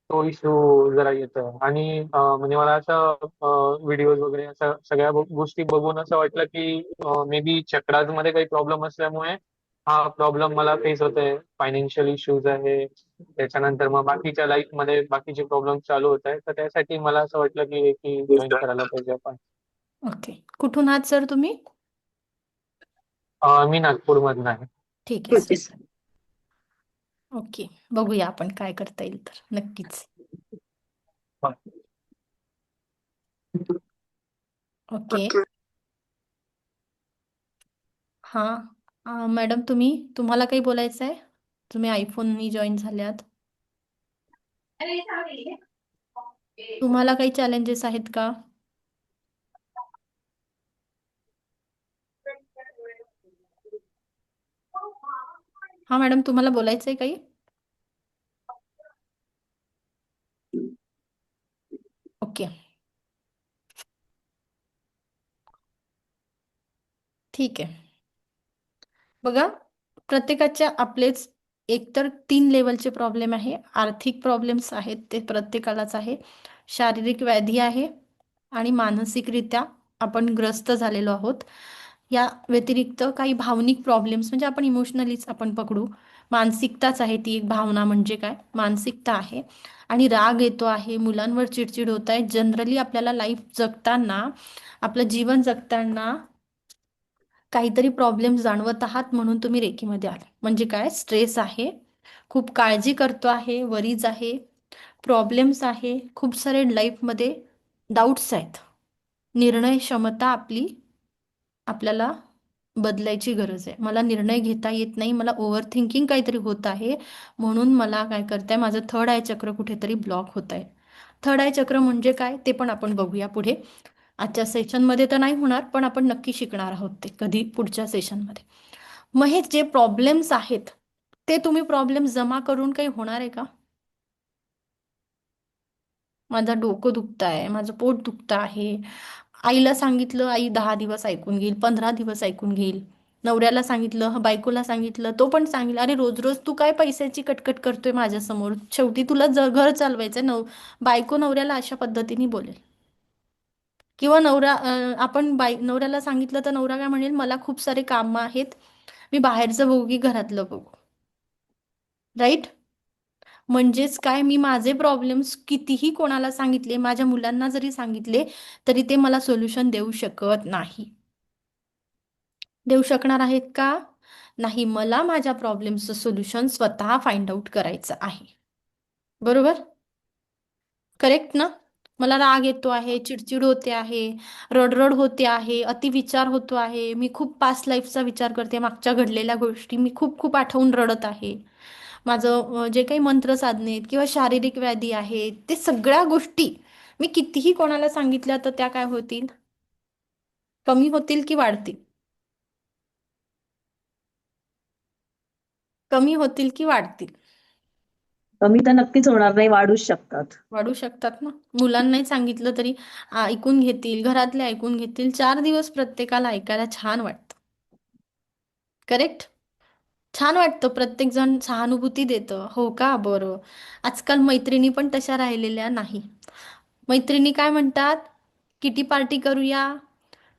तो इश्यू जरा येतो. आणि म्हणजे मला असं व्हिडिओज वगैरे असं सगळ्या गोष्टी बघून असं वाटलं की मे बी चक्रात मध्ये काही प्रॉब्लेम असल्यामुळे हा प्रॉब्लेम मला फेस होत आहे. फायनान्शियल इश्यूज आहे. त्याच्यानंतर मग बाकीच्या लाईफ मध्ये बाकीचे प्रॉब्लेम चालू होत आहे. तर त्यासाठी मला असं वाटलं की जॉईन करायला पाहिजे आपण. ओके, कुठून आहात सर तुम्ही? मी नागपूरमधून आहे. ठीक आहे सर. ओके, बघूया आपण काय करता येईल तर नक्कीच. ओके. हां, मॅडम तुम्हाला काही बोलायचं आहे? तुम्ही आयफोननी जॉईन झाल्यात. तुम्हाला काही चॅलेंजेस आहेत का? हा मॅडम, तुम्हाला बोलायचं आहे काही? ओके, ठीक आहे. बघा, प्रत्येकाच्या आपलेच एकतर 3 लेवलचे प्रॉब्लेम आहे. आर्थिक प्रॉब्लेम्स आहेत, ते प्रत्येकालाच आहे. शारीरिक व्याधी आहे आणि मानसिकरित्या आपण ग्रस्त झालेलो आहोत. या व्यतिरिक्त काही भावनिक प्रॉब्लेम्स म्हणजे आपण इमोशनलीच आपण पकडू. मानसिकताच आहे ती. एक भावना म्हणजे काय? मानसिकता आहे. आणि राग येतो आहे, मुलांवर चिडचिड होत आहे. जनरली आपल्याला लाईफ जगताना, आपलं जीवन जगताना काहीतरी प्रॉब्लेम जाणवत आहात म्हणून तुम्ही रेकीमध्ये आले. म्हणजे काय? स्ट्रेस आहे, खूप काळजी करतो आहे, वरीज आहे, प्रॉब्लेम्स आहे, खूप सारे लाईफमध्ये डाऊट्स आहेत. निर्णय क्षमता आपल्याला बदलायची गरज आहे. मला निर्णय घेता येत नाही, मला ओव्हर थिंकिंग काहीतरी होत आहे, म्हणून मला काय करताय, माझं थर्ड आय चक्र कुठेतरी ब्लॉक होत आहे. थर्ड आय चक्र म्हणजे काय ते पण आपण बघूया पुढे. आजच्या सेशनमध्ये तर नाही होणार, पण आपण नक्की शिकणार आहोत ते कधी पुढच्या सेशनमध्ये. मग हे जे प्रॉब्लेम्स आहेत ते तुम्ही प्रॉब्लेम जमा करून काही होणार आहे का? माझं डोकं दुखतं आहे, माझं पोट दुखतं आहे. आईला सांगितलं, आई 10 दिवस ऐकून घेईल, 15 दिवस ऐकून घेईल. नवऱ्याला सांगितलं, बायकोला सांगितलं, तो पण सांगेल, अरे रोज रोज तू काय पैशाची कटकट करतोय माझ्यासमोर, शेवटी तुला घर चालवायचंय. बायको नवऱ्याला अशा पद्धतीने बोलेल. किंवा आपण नवऱ्याला सांगितलं तर नवरा काय म्हणेल, मला खूप सारे कामं आहेत, मी बाहेरचं बघू की घरातलं बघू. राईट? म्हणजेच काय, मी माझे प्रॉब्लेम्स कितीही कोणाला सांगितले, माझ्या मुलांना जरी सांगितले तरी ते मला सोल्युशन देऊ शकत नाही. देऊ शकणार आहेत का? नाही. मला माझ्या प्रॉब्लेम्सचं सोल्युशन स्वतः फाइंड आउट करायचं आहे. बरोबर? करेक्ट ना? मला राग येतो आहे, चिडचिड होते आहे, रडरड होते आहे, अतिविचार होतो आहे, मी खूप पास्ट लाईफचा विचार करते, मागच्या घडलेल्या गोष्टी मी खूप खूप आठवून रडत आहे. माझं जे काही मंत्र साधने आहेत किंवा शारीरिक व्याधी आहेत, ते सगळ्या गोष्टी मी कितीही कोणाला सांगितल्या तर त्या काय होतील? कमी होतील की वाढतील? कमी होतील की वाढतील? कमी तर नक्कीच होणार नाही, वाढूच शकतात. वाढू शकतात ना. मुलांनाही सांगितलं तरी ऐकून घेतील, घरातले ऐकून घेतील. 4 दिवस प्रत्येकाला ऐकायला छान वाटतं. करेक्ट? छान वाटतं, प्रत्येक जण सहानुभूती देतं. हो का? बरं. आजकाल मैत्रिणी पण तशा राहिलेल्या नाही. मैत्रिणी काय म्हणतात? किटी पार्टी करूया,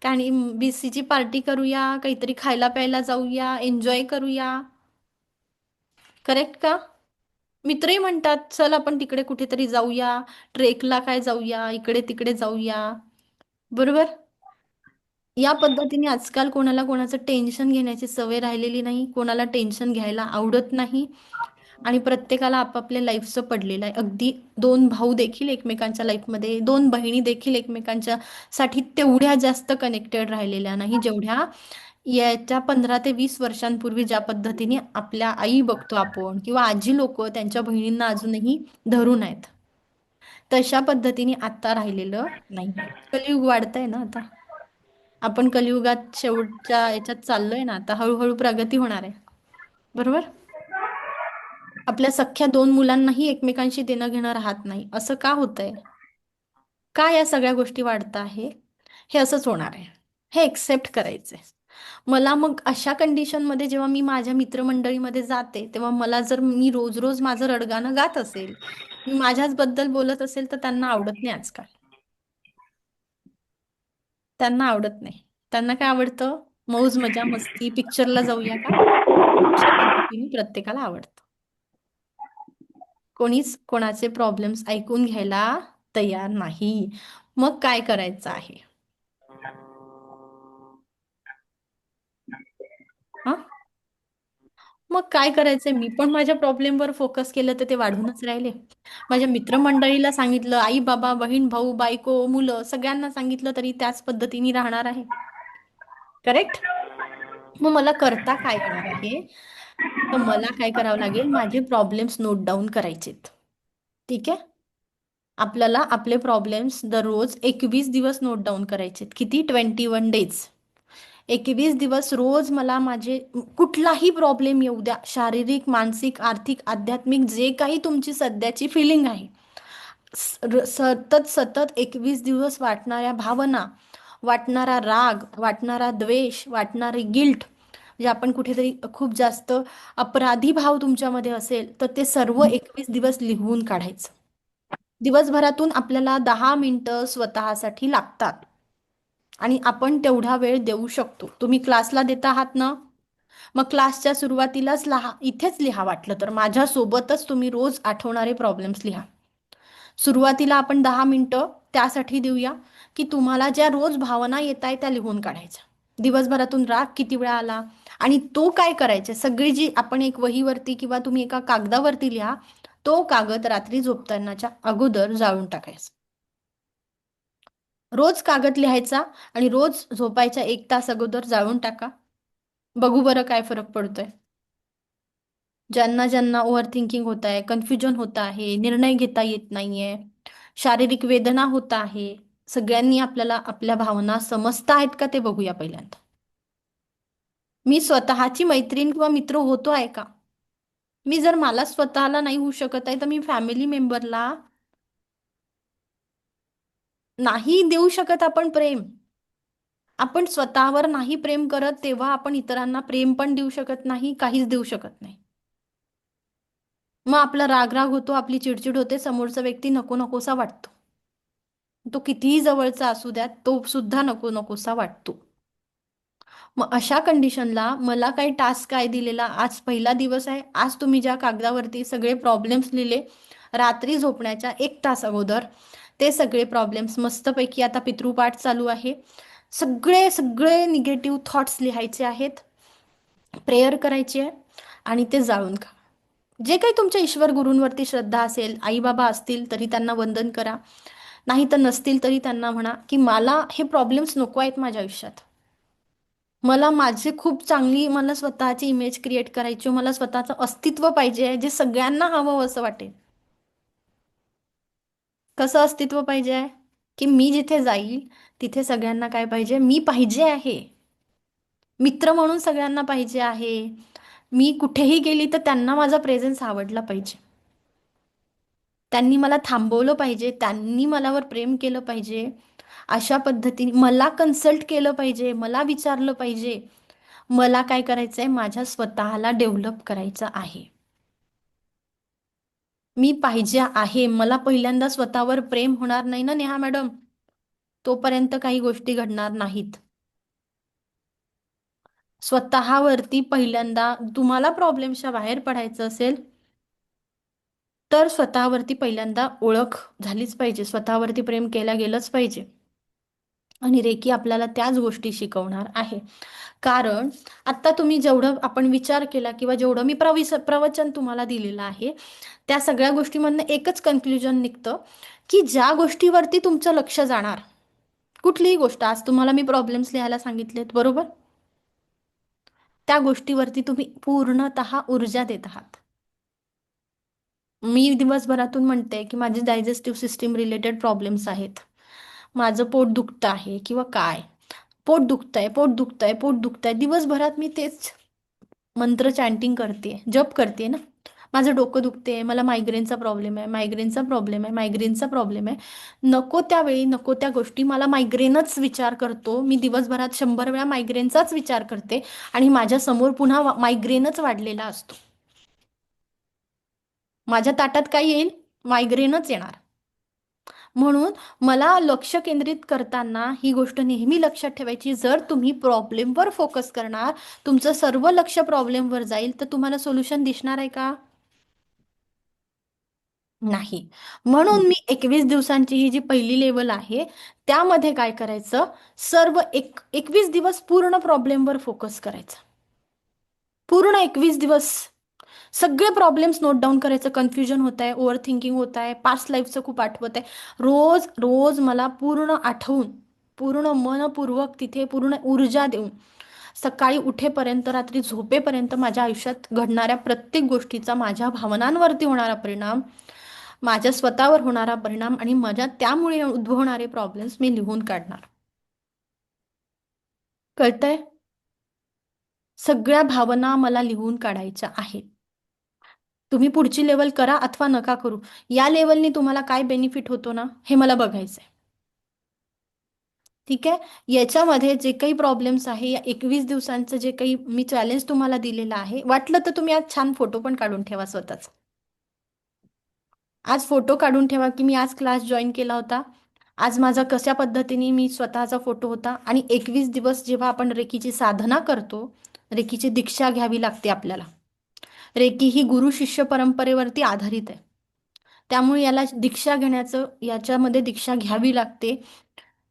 आणि बीसीची पार्टी करूया, काहीतरी खायला प्यायला जाऊया, एन्जॉय करूया. करेक्ट का? मित्रही म्हणतात चल आपण तिकडे कुठेतरी जाऊया, ट्रेकला काय जाऊया, इकडे तिकडे जाऊया. बरोबर. या पद्धतीने आजकाल कोणाला कोणाचं टेन्शन घेण्याची सवय राहिलेली नाही, कोणाला टेन्शन घ्यायला आवडत नाही आणि प्रत्येकाला आपापल्या लाईफचं पडलेलं आहे. अगदी दोन भाऊ देखील एकमेकांच्या लाईफमध्ये, दोन बहिणी देखील एकमेकांच्या साठी तेवढ्या जास्त कनेक्टेड राहिलेल्या नाही, जेवढ्या याच्या 15 ते 20 वर्षांपूर्वी ज्या पद्धतीने आपल्या आई बघतो आपण किंवा आजी लोक त्यांच्या बहिणींना अजूनही धरून आहेत, तशा पद्धतीने आता राहिलेलं नाहीये. कलियुग वाढतंय ना आता. आपण कलियुगात शेवटच्या याच्यात चाललोय ना आता, हळूहळू प्रगती होणार आहे. बरोबर. आपल्या सख्ख्या दोन मुलांनाही एकमेकांशी देणं घेणं राहत नाही. असं का होतंय? का या सगळ्या गोष्टी वाढत आहे? हे असंच होणार आहे. हे एक्सेप्ट करायचंय. मला मग अशा कंडिशनमध्ये जेव्हा मी माझ्या मित्रमंडळीमध्ये जाते, तेव्हा मला जर मी रोज रोज माझं रडगाणं गात असेल, मी माझ्याच बद्दल बोलत असेल, तर त्यांना आवडत नाही आजकाल. त्यांना आवडत नाही. त्यांना काय आवडतं? मौज मजा मस्ती, पिक्चरला जाऊया का? अशा पद्धतीने प्रत्येकाला आवडतं. कोणीच कोणाचे प्रॉब्लेम्स ऐकून घ्यायला तयार नाही. मग काय करायचं आहे? हा, मग काय करायचंय? मी पण माझ्या प्रॉब्लेमवर फोकस केलं तर ते वाढूनच राहिले. माझ्या मित्रमंडळीला सांगितलं, आई बाबा बहीण भाऊ बायको मुलं सगळ्यांना सांगितलं तरी त्याच पद्धतीने राहणार आहे. करेक्ट. मग मला करता काय येणार आहे? तर मला काय करावं लागेल? माझे प्रॉब्लेम्स नोट डाऊन करायचेत. ठीक आहे. आपल्याला आपले प्रॉब्लेम्स दररोज 21 दिवस नोट डाऊन करायचे. किती? 21 डेज. 21 दिवस रोज मला माझे कुठलाही प्रॉब्लेम येऊ द्या, शारीरिक मानसिक आर्थिक आध्यात्मिक जे काही तुमची सध्याची फिलिंग आहे, सतत सतत 21 दिवस वाटणाऱ्या भावना, वाटणारा राग, वाटणारा द्वेष, वाटणारे गिल्ट, म्हणजे आपण कुठेतरी खूप जास्त अपराधी भाव तुमच्यामध्ये असेल तर ते सर्व 21 दिवस लिहून काढायचं. दिवसभरातून आपल्याला 10 मिनिटं स्वतःसाठी लागतात आणि आपण तेवढा वेळ देऊ शकतो. तुम्ही क्लासला देत आहात ना, मग क्लासच्या सुरुवातीलाच इथेच लिहा, वाटलं तर माझ्यासोबतच तुम्ही रोज आठवणारे प्रॉब्लेम्स लिहा. सुरुवातीला आपण 10 मिनिटं त्यासाठी देऊया की तुम्हाला ज्या रोज भावना येत आहे त्या लिहून काढायच्या. दिवसभरातून राग किती वेळा आला आणि तो काय करायचे, सगळी जी आपण एक वहीवरती किंवा तुम्ही एका कागदावरती लिहा, तो कागद रात्री झोपतानाच्या अगोदर जाळून टाकायचा. रोज कागद लिहायचा आणि रोज झोपायच्या 1 तास अगोदर जाळून टाका. बघू बरं काय फरक पडतोय. ज्यांना ज्यांना ओव्हर थिंकिंग होत आहे, कन्फ्युजन होत आहे, निर्णय घेता येत नाहीये, शारीरिक वेदना होत आहे, सगळ्यांनी आपल्याला आपल्या भावना समजता आहेत का ते बघूया पहिल्यांदा. मी स्वतःची मैत्रीण किंवा मित्र होतो आहे का? मी जर मला स्वतःला नाही होऊ शकत आहे तर मी फॅमिली मेंबरला नाही देऊ शकत आपण प्रेम. आपण स्वतःवर नाही प्रेम करत तेव्हा आपण इतरांना प्रेम पण देऊ शकत नाही, काहीच देऊ शकत नाही. मग आपला राग होतो, आपली चिडचिड होते, समोरचा व्यक्ती नको नकोसा वाटतो. तो कितीही जवळचा असू द्यात, तो सुद्धा नको नकोसा वाटतो. मग अशा कंडिशनला मला काही टास्क काय दिलेला, आज पहिला दिवस आहे, आज तुम्ही ज्या कागदावरती सगळे प्रॉब्लेम्स लिहिले, रात्री झोपण्याच्या 1 तास अगोदर ते सगळे प्रॉब्लेम्स मस्तपैकी, आता पितृपाठ चालू आहे, सगळे सगळे निगेटिव्ह थॉट्स लिहायचे आहेत, प्रेयर करायची आहे आणि ते जाळून खा. जे काही तुमच्या ईश्वर गुरूंवरती श्रद्धा असेल, आई बाबा असतील तरी त्यांना वंदन करा, नाही तर नसतील तरी त्यांना म्हणा की मला हे प्रॉब्लेम्स नको आहेत माझ्या आयुष्यात. मला माझी खूप चांगली, मला स्वतःची इमेज क्रिएट करायची, मला स्वतःचं अस्तित्व पाहिजे आहे, जे सगळ्यांना हवं असं वाटेल. कसं अस्तित्व पाहिजे आहे? की मी जिथे जाईल तिथे सगळ्यांना काय पाहिजे, मी पाहिजे आहे. मित्र म्हणून सगळ्यांना पाहिजे आहे. मी कुठेही गेली तर त्यांना माझा प्रेझेन्स आवडला पाहिजे. त्यांनी मला थांबवलं पाहिजे, त्यांनी मलावर प्रेम केलं पाहिजे. अशा पद्धतीने मला कन्सल्ट केलं पाहिजे, मला विचारलं पाहिजे. मला काय करायचंय, माझ्या स्वतःला डेव्हलप करायचं आहे. मी पाहिजे आहे. मला पहिल्यांदा स्वतःवर प्रेम होणार नाही ना नेहा मॅडम, तोपर्यंत काही गोष्टी घडणार नाहीत. स्वतःवरती पहिल्यांदा तुम्हाला प्रॉब्लेमच्या बाहेर पडायचं असेल तर स्वतःवरती पहिल्यांदा ओळख झालीच पाहिजे, स्वतःवरती प्रेम केलं गेलंच पाहिजे. आणि रेकी आपल्याला त्याच गोष्टी शिकवणार आहे. कारण आता तुम्ही जेवढं आपण विचार केला किंवा जेवढं मी प्रवचन तुम्हाला दिलेलं आहे, त्या सगळ्या गोष्टीमधनं एकच कन्क्ल्युजन निघतं की ज्या गोष्टीवरती तुमचं लक्ष जाणार, कुठलीही गोष्ट, आज तुम्हाला मी प्रॉब्लेम्स लिहायला सांगितलेत बरोबर, त्या गोष्टीवरती तुम्ही पूर्णतः ऊर्जा देत आहात. मी दिवसभरातून म्हणते की माझे डायजेस्टिव्ह सिस्टीम रिलेटेड प्रॉब्लेम्स आहेत, माझं पोट दुखतं आहे किंवा काय, पोट दुखतंय, पोट दुखतंय, पोट दुखतंय, दिवसभरात मी तेच मंत्र चॅन्टिंग करते, जप करते ना. माझं डोकं दुखते, मला मायग्रेनचा प्रॉब्लेम आहे, मायग्रेनचा प्रॉब्लेम आहे, मायग्रेनचा प्रॉब्लेम आहे. नको त्यावेळी नको त्या गोष्टी मला मायग्रेनच विचार करतो. मी दिवसभरात 100 वेळा मायग्रेनचाच विचार करते आणि माझ्यासमोर पुन्हा मायग्रेनच वाढलेला असतो. माझ्या ताटात काय येईल? मायग्रेनच येणार. म्हणून मला लक्ष केंद्रित करताना ही गोष्ट नेहमी लक्षात ठेवायची, जर तुम्ही प्रॉब्लेमवर फोकस करणार, तुमचं सर्व लक्ष प्रॉब्लेमवर जाईल, तर तुम्हाला सोल्युशन दिसणार आहे का? नाही. म्हणून मी 21 दिवसांची ही जी पहिली लेवल आहे, त्यामध्ये काय करायचं, सर्व 21 दिवस पूर्ण प्रॉब्लेमवर फोकस करायचं. पूर्ण 21 दिवस सगळे प्रॉब्लेम्स नोट डाऊन करायचं. कन्फ्युजन होत आहे, ओव्हर थिंकिंग होत आहे, पास्ट लाईफचं खूप आठवत आहे, रोज रोज मला पूर्ण आठवून, पूर्ण मनपूर्वक तिथे पूर्ण ऊर्जा देऊन, सकाळी उठेपर्यंत रात्री झोपेपर्यंत माझ्या आयुष्यात घडणाऱ्या प्रत्येक गोष्टीचा, माझ्या भावनांवरती होणारा परिणाम, माझ्या स्वतःवर होणारा परिणाम आणि माझ्या त्यामुळे उद्भवणारे प्रॉब्लेम्स मी लिहून काढणार. कळतंय? सगळ्या भावना मला लिहून काढायच्या आहेत. तुम्ही पुढची लेवल करा अथवा नका करू, या लेवलनी तुम्हाला काय बेनिफिट होतो ना, हे मला बघायचंय. ठीक आहे. याच्यामध्ये जे काही प्रॉब्लेम्स आहे, या 21 दिवसांचं जे काही मी चॅलेंज तुम्हाला दिलेलं आहे, वाटलं तर तुम्ही आज छान फोटो पण काढून ठेवा स्वतःच. आज फोटो काढून ठेवा की मी आज क्लास जॉईन केला होता, आज माझा कशा पद्धतीने मी स्वतःचा फोटो होता. आणि 21 दिवस जेव्हा आपण रेकीची साधना करतो, रेकीची दीक्षा घ्यावी लागते आपल्याला. रेकी ही गुरु शिष्य परंपरेवरती आधारित आहे, त्यामुळे याला दीक्षा घेण्याचं, याच्यामध्ये दीक्षा घ्यावी लागते.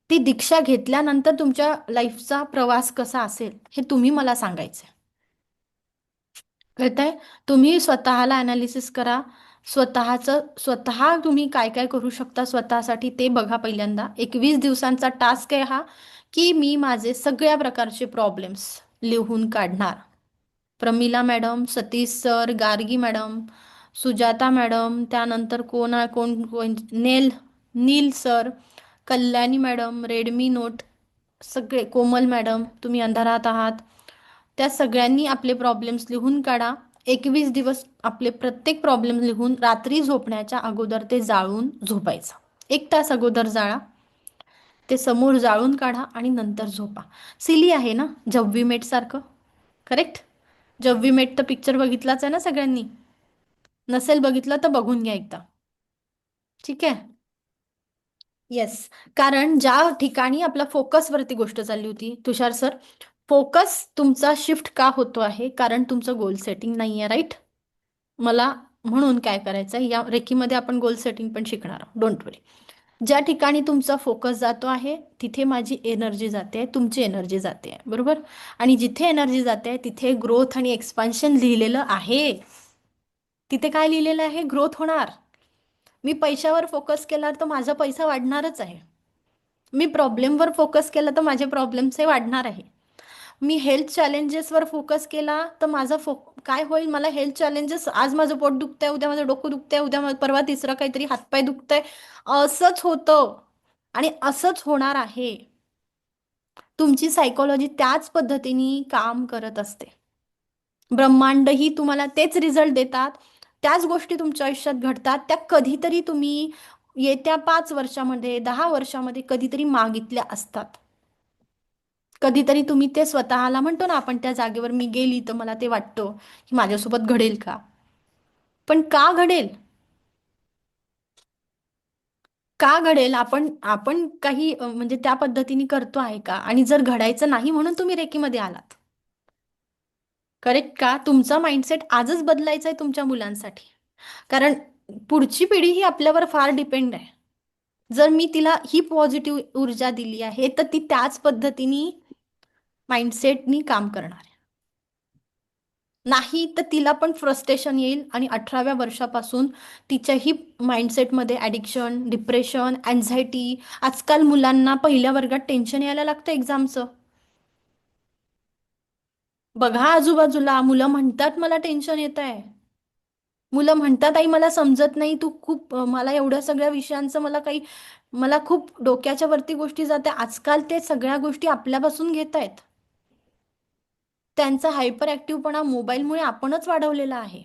ती दीक्षा घेतल्यानंतर तुमच्या लाईफचा प्रवास कसा असेल हे तुम्ही मला सांगायचं. कळतंय? तुम्ही स्वतःला अनालिसिस करा, स्वतः तुम्ही काय काय करू शकता स्वतःसाठी ते बघा. पहिल्यांदा 21 दिवसांचा टास्क आहे हा, की मी माझे सगळ्या प्रकारचे प्रॉब्लेम्स लिहून काढणार. Pramila madam, Satish sir, Gargi madam, Sujata madam, त्यानंतर कोण Neel sir, Kalyani madam, Redmi note, सगळे, कोमल मॅडम, तुम्ही अंधारात आहात, त्या सगळ्यांनी आपले प्रॉब्लेम्स लिहून काढा. 21 दिवस आपले प्रत्येक प्रॉब्लेम लिहून रात्री झोपण्याच्या अगोदर ते जाळून झोपायचं. 1 तास अगोदर जाळा, ते समोर जाळून काढा आणि नंतर झोपा. सिली आहे ना जव्वी मेट सारखं, करेक्ट? जव्वी मेट तर पिक्चर बघितलाच आहे ना सगळ्यांनी, नसेल बघितलं तर बघून घ्या एकदा. ठीक आहे? येस. कारण ज्या ठिकाणी आपला फोकसवरती गोष्ट चालली होती, तुषार सर, फोकस तुमचा शिफ्ट का होतो आहे, कारण तुमचं गोल सेटिंग नाही आहे, राईट? मला म्हणून काय करायचं आहे, या रेकीमध्ये आपण गोल सेटिंग पण शिकणार आहोत, डोंट वरी. ज्या ठिकाणी तुमचा फोकस जातो आहे तिथे माझी एनर्जी जाते, तुमची एनर्जी जाते, बरोबर? आणि जिथे एनर्जी जाते तिथे ग्रोथ आणि एक्सपान्शन लिहिलेलं आहे. तिथे काय लिहिलेलं आहे? ग्रोथ होणार. मी पैशावर फोकस केला तर माझा पैसा वाढणारच आहे. मी प्रॉब्लेमवर फोकस केला तर माझे प्रॉब्लेम्स हे वाढणार आहे. मी हेल्थ चॅलेंजेसवर फोकस केला तर माझं काय होईल, मला हेल्थ चॅलेंजेस, आज माझं पोट दुखतंय, उद्या माझं डोकं दुखतंय, उद्या परवा तिसरं काहीतरी हातपाय दुखतंय, असंच होतं आणि असंच होणार आहे. तुमची सायकोलॉजी त्याच पद्धतीने काम करत असते. ब्रह्मांडही तुम्हाला तेच रिझल्ट देतात, त्याच गोष्टी तुमच्या आयुष्यात घडतात, त्या कधीतरी तुम्ही येत्या 5 वर्षामध्ये, 10 वर्षामध्ये कधीतरी मागितल्या असतात. कधीतरी तुम्ही ते स्वतःला म्हणतो ना आपण, त्या जागेवर मी गेली तर मला ते वाटतं की माझ्यासोबत घडेल का, पण का घडेल? का घडेल? आपण काही म्हणजे त्या पद्धतीने करतो आहे का? आणि जर घडायचं नाही म्हणून तुम्ही रेकीमध्ये आलात, करेक्ट का? तुमचा माइंडसेट आजच बदलायचा आहे तुमच्या मुलांसाठी. कारण पुढची पिढी ही आपल्यावर फार डिपेंड आहे. जर मी तिला ही पॉझिटिव्ह ऊर्जा दिली आहे तर ती त्याच पद्धतीने माइंडसेटनी काम करणार आहे. नाही तर तिला पण फ्रस्ट्रेशन येईल आणि 18व्या वर्षापासून तिच्याही माइंडसेटमध्ये ॲडिक्शन, डिप्रेशन, अँझायटी. आजकाल मुलांना पहिल्या वर्गात टेन्शन यायला लागतं एक्झामचं. बघा आजूबाजूला मुलं म्हणतात मला टेन्शन येत आहे. मुलं म्हणतात आई मला समजत नाही, तू खूप मला एवढ्या सगळ्या विषयांचं मला खूप डोक्याच्या वरती गोष्टी जाते. आजकाल ते सगळ्या गोष्टी आपल्यापासून घेत आहेत. त्यांचा हायपर ॲक्टिव्हपणा मोबाईलमुळे आपणच वाढवलेला आहे.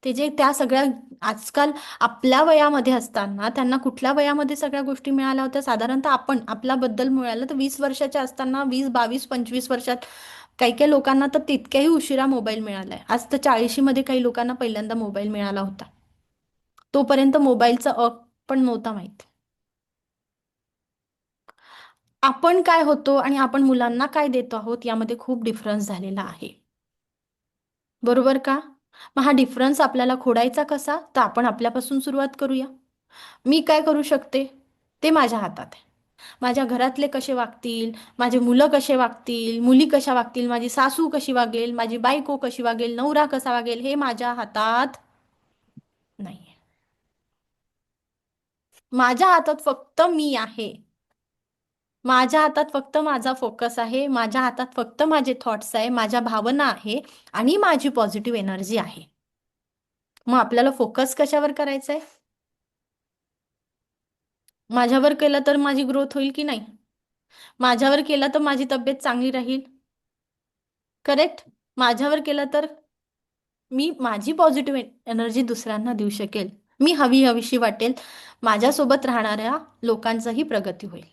त्या सगळ्या आजकाल आपल्या वयामध्ये असताना त्यांना कुठल्या वयामध्ये सगळ्या गोष्टी मिळाल्या होत्या? साधारणतः आपल्याबद्दल मिळालं तर 20 वर्षाच्या असताना, 20, 22, 25 वर्षात. काही काही लोकांना तर तितक्याही उशिरा मोबाईल मिळालाय. आज तर 40मध्ये काही लोकांना पहिल्यांदा मोबाईल मिळाला होता. तोपर्यंत मोबाईलचा पण नव्हता माहित. आपण काय होतो आणि आपण मुलांना काय देतो आहोत यामध्ये खूप डिफरन्स झालेला आहे. बरोबर का? मग हा डिफरन्स आपल्याला खोडायचा कसा? तर आपण आपल्यापासून सुरुवात करूया. मी काय करू शकते ते माझ्या हातात आहे. माझ्या घरातले कसे वागतील, माझे मुलं कसे वागतील, मुली कशा वागतील, माझी सासू कशी वागेल, माझी बायको कशी वागेल, नवरा कसा वागेल, हे माझ्या हातात नाही. माझ्या हातात फक्त मी आहे. माझ्या हातात फक्त माझा फोकस आहे. माझ्या हातात फक्त माझे थॉट्स आहे, माझ्या भावना आहे आणि माझी पॉझिटिव्ह एनर्जी आहे. मग आपल्याला फोकस कशावर करायचा आहे? माझ्यावर केलं तर माझी ग्रोथ होईल की नाही? माझ्यावर केलं तर माझी तब्येत चांगली राहील. करेक्ट? माझ्यावर केलं तर मी माझी पॉझिटिव्ह एनर्जी दुसऱ्यांना देऊ शकेल. मी हवीशी वाटेल. माझ्यासोबत राहणाऱ्या लोकांचाही प्रगती होईल.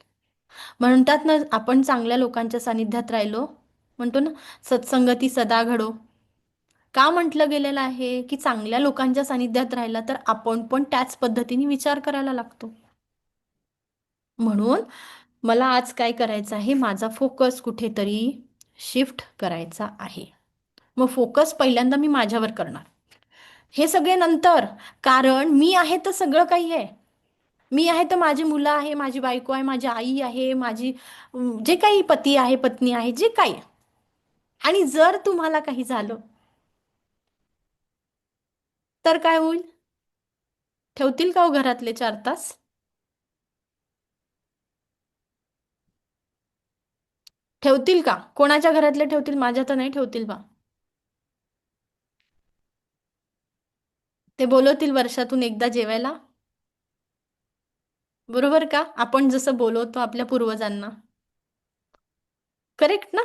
म्हणतात ना, आपण चांगल्या लोकांच्या सानिध्यात राहिलो, म्हणतो ना, सत्संगती सदा घडो. का म्हटलं गेलेलं आहे की चांगल्या लोकांच्या सानिध्यात राहिला तर आपण पण त्याच पद्धतीने विचार करायला लागतो. म्हणून मला आज काय करायचं आहे? माझा फोकस कुठेतरी शिफ्ट करायचा आहे. मग फोकस पहिल्यांदा मी माझ्यावर करणार. हे सगळे नंतर, कारण मी आहे तर सगळं काही आहे. मी आहे तर माझी मुलं आहे, माझी बायको आहे, माझी आई आहे, माझी जे काही पती आहे, पत्नी आहे, जे काही. आणि जर तुम्हाला काही झालं तर काय होईल? ठेवतील का हो घरातले 4 तास? ठेवतील का? कोणाच्या घरातले ठेवतील? माझ्या तर नाही ठेवतील बा. ते बोलवतील वर्षातून एकदा जेवायला. बरोबर का? आपण जसं बोलवतो आपल्या पूर्वजांना. करेक्ट ना?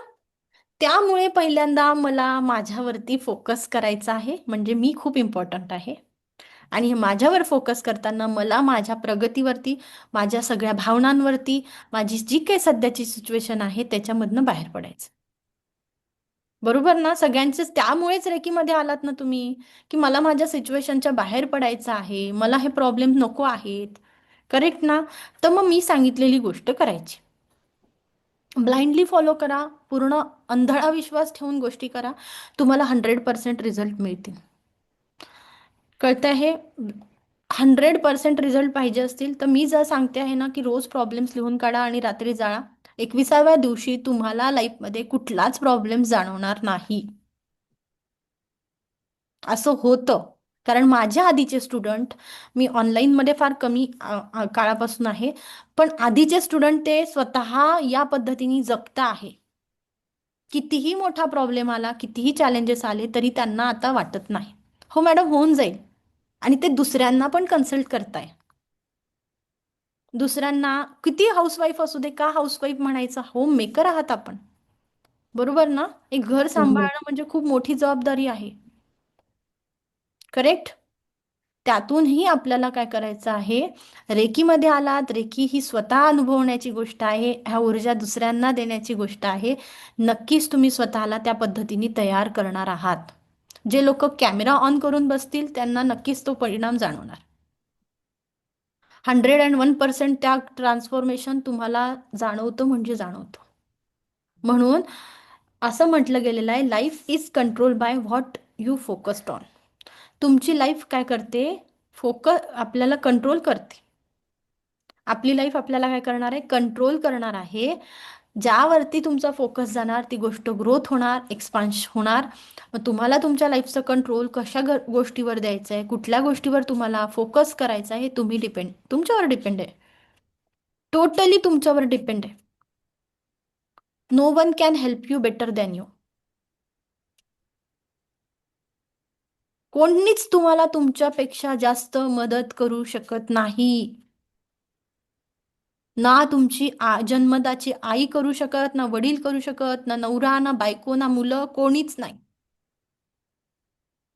त्यामुळे पहिल्यांदा मला माझ्यावरती फोकस करायचा आहे. म्हणजे मी खूप इम्पॉर्टंट आहे. आणि हे माझ्यावर फोकस करताना मला माझ्या प्रगतीवरती, माझ्या सगळ्या भावनांवरती, माझी जी काही सध्याची सिच्युएशन आहे त्याच्यामधनं बाहेर पडायचं. बरोबर ना? सगळ्यांचेच त्यामुळेच रेकीमध्ये आलात ना तुम्ही, की मला माझ्या सिच्युएशनच्या बाहेर पडायचं आहे, मला हे प्रॉब्लेम नको आहेत. करेक्ट ना? तर मग मी सांगितलेली गोष्ट करायची. ब्लाइंडली फॉलो करा, पूर्ण अंधळा विश्वास ठेवून गोष्टी करा, तुम्हाला 100% रिझल्ट मिळतील. कळतं आहे? 100% रिझल्ट पाहिजे असतील तर मी जर सांगते आहे ना की रोज प्रॉब्लेम्स लिहून काढा आणि रात्री जाळा. 21व्या दिवशी तुम्हाला लाईफमध्ये कुठलाच प्रॉब्लेम जाणवणार नाही. असं होतं. कारण माझ्या आधीचे स्टुडंट, मी ऑनलाईनमध्ये फार कमी काळापासून आहे, पण आधीचे स्टुडंट ते स्वतः या पद्धतीने जगता आहे. कितीही मोठा प्रॉब्लेम आला, कितीही चॅलेंजेस आले तरी त्यांना आता वाटत नाही. हो मॅडम, होऊन जाईल. आणि ते दुसऱ्यांना पण कन्सल्ट करताय. दुसऱ्यांना, किती हाऊसवाईफ असू दे, का हाऊसवाईफ म्हणायचं? होम मेकर आहात आपण. बरोबर ना? एक घर सांभाळणं म्हणजे खूप मोठी जबाबदारी आहे. करेक्ट? त्यातूनही आपल्याला काय करायचं आहे? रेकीमध्ये आलात, रेकी ही स्वतः अनुभवण्याची गोष्ट आहे, ह्या ऊर्जा दुसऱ्यांना देण्याची गोष्ट आहे. नक्कीच तुम्ही स्वतःला त्या पद्धतीने तयार करणार आहात. जे लोक कॅमेरा ऑन करून बसतील त्यांना नक्कीच तो परिणाम जाणवणार. 101% त्या ट्रान्सफॉर्मेशन तुम्हाला जाणवतं म्हणजे जाणवतं. म्हणून असं म्हटलं गेलेलं आहे, life is control by what you focused on. तुमची लाईफ काय करते? फोकस आपल्याला कंट्रोल करते. आपली लाईफ आपल्याला काय करणार आहे? कंट्रोल करणार आहे. ज्यावरती तुमचा फोकस जाणार ती गोष्ट ग्रोथ होणार, एक्सपान्श होणार. मग तुम्हाला तुमच्या लाईफचं कंट्रोल कशा गोष्टीवर द्यायचं आहे, कुठल्या गोष्टीवर तुम्हाला फोकस करायचा आहे, हे तुमच्यावर डिपेंड आहे. टोटली तुमच्यावर डिपेंड आहे. No one can help you better than you. कोणीच तुम्हाला तुमच्यापेक्षा जास्त मदत करू शकत नाही. ना तुमची जन्मदाची आई करू शकत, ना वडील करू शकत, ना नवरा, ना बायको, ना मुलं, कोणीच नाही.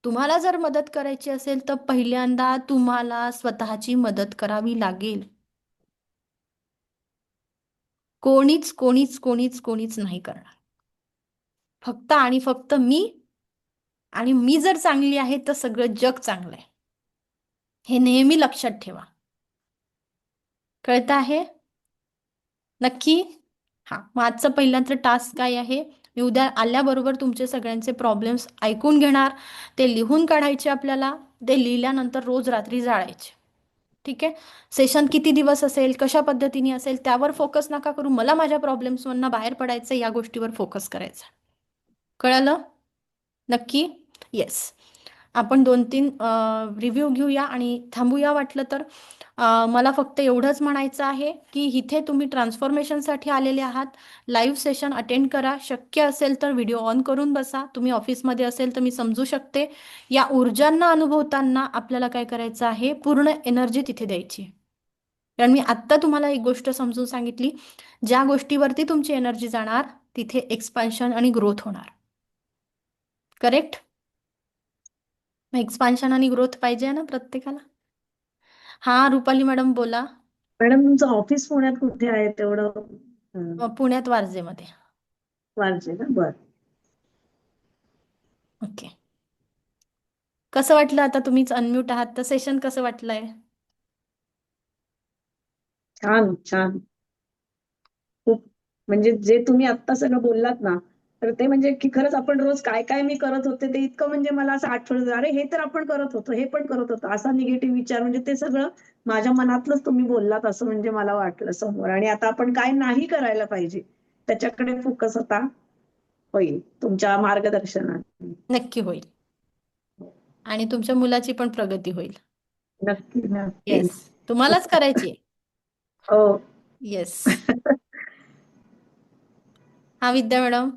तुम्हाला जर मदत करायची असेल तर पहिल्यांदा तुम्हाला स्वतःची मदत करावी लागेल. कोणीच कोणीच कोणीच कोणीच नाही करणार. फक्त आणि फक्त मी. आणि मी जर चांगली आहे तर सगळं जग चांगलं आहे. हे नेहमी लक्षात ठेवा. कळतं आहे? नक्की? हां, मग आजचं पहिल्याचं टास्क काय आहे? मी उद्या आल्याबरोबर तुमचे सगळ्यांचे प्रॉब्लेम्स ऐकून घेणार. ते लिहून काढायचे आपल्याला. ते लिहिल्यानंतर रोज रात्री जाळायचे. ठीक आहे? सेशन किती दिवस असेल, कशा पद्धतीने असेल, त्यावर फोकस नका करू. मला माझ्या प्रॉब्लेम्समधनं बाहेर पडायचं, या गोष्टीवर फोकस करायचा. कळलं? नक्की? येस. आपण 2-3 रिव्ह्यू घेऊया आणि थांबूया वाटलं तर. मला फक्त एवढंच म्हणायचं आहे की इथे तुम्ही ट्रान्सफॉर्मेशनसाठी आलेले आहात. लाईव्ह सेशन अटेंड करा. शक्य असेल तर व्हिडिओ ऑन करून बसा. तुम्ही ऑफिसमध्ये असेल तर मी समजू शकते. या ऊर्जांना अनुभवताना आपल्याला काय करायचं आहे? पूर्ण एनर्जी तिथे द्यायची. कारण मी आत्ता तुम्हाला एक गोष्ट समजून सांगितली. ज्या गोष्टीवरती तुमची एनर्जी जाणार तिथे एक्सपान्शन आणि ग्रोथ होणार. करेक्ट? एक्सपान्शन आणि ग्रोथ पाहिजे ना प्रत्येकाला. हा, रुपाली मॅडम बोला. मॅडम तुमचं ऑफिस पुण्यात कुठे आहे तेवढं पुण्यात वारजेमध्ये. वारजे ना? बरं. ओके. कसं वाटलं? आता तुम्हीच अनम्यूट आहात तर सेशन कसं वाटलंय? छान छान. खूप म्हणजे जे तुम्ही आत्ता सगळं बोललात ना, तर ते म्हणजे की खरंच आपण रोज काय काय मी करत होते ते इतकं म्हणजे मला असं आठवलं, अरे हे तर आपण करत होतो, हे पण करत होतो, असा निगेटिव्ह विचार म्हणजे ते सगळं माझ्या मनातलंच तुम्ही बोललात असं म्हणजे मला वाटलं समोर. आणि आता आपण काय नाही करायला पाहिजे त्याच्याकडे फोकस आता होईल तुमच्या मार्गदर्शनात. नक्की होईल. आणि तुमच्या मुलाची पण प्रगती होईल. नक्की नक्की. येस. तुम्हालाच करायची आहे. हो. येस. हा, विद्या मॅडम.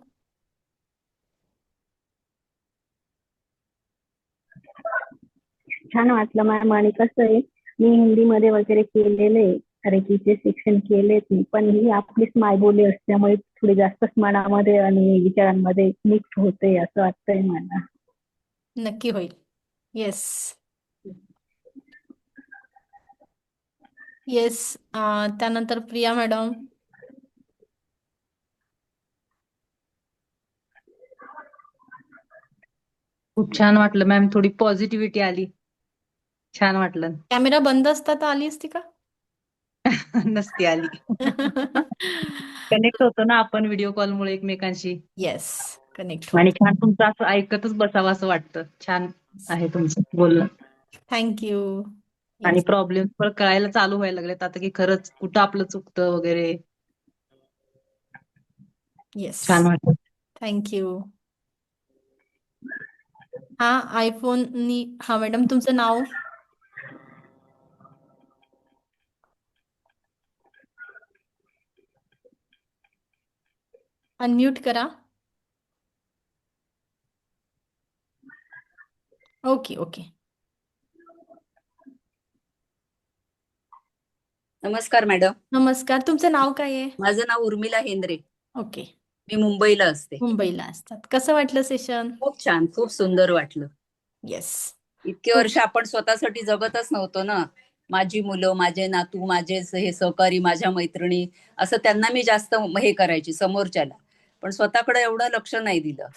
छान वाटलं मॅम. आणि कसं आहे, मी हिंदीमध्ये वगैरे केलेलं आहे, रेकीचे शिक्षण केलेत मी, पण ही आपलीच मायबोली असल्यामुळे थोडी जास्तच मनामध्ये आणि विचारांमध्ये मिक्स होते असं वाटतंय मला. नक्की होईल. येस. येस. त्यानंतर प्रिया मॅडम. खूप छान वाटलं मॅम. थोडी पॉझिटिव्हिटी आली. छान वाटलं. कॅमेरा बंद असता तर आली असती का? नसती आली. कनेक्ट होतो ना आपण व्हिडिओ कॉलमुळे एकमेकांशी. येस. कनेक्ट आणि होत. छान तुमचं असं ऐकतच बसावं असं वाटतं. छान आहे तुमचं बोलणं. थँक्यू. आणि येस. प्रॉब्लेम पण कळायला चालू व्हायला लागलेत आता की खरंच कुठं आपलं चुकतं वगैरे. येस. छान वाटतं. थँक्यू. हा, आयफोननी. हा मॅडम, तुमचं नाव? अनम्यूट करा. Okay okay. नमस्कार मॅडम. नमस्कार. तुमचं नाव काय आहे? माझं नाव उर्मिला हेंद्रे. ओके. मी मुंबईला असते. मुंबईला असतात. कसं वाटलं सेशन? खूप छान, खूप सुंदर वाटलं. येस. इतके वर्ष आपण स्वतःसाठी जगतच नव्हतो ना. माझी मुलं, माझे नातू, माझे हे सहकारी, माझ्या मैत्रिणी, असं त्यांना मी जास्त हे करायची समोरच्याला, पण स्वतःकडे एवढं लक्ष नाही दिलं.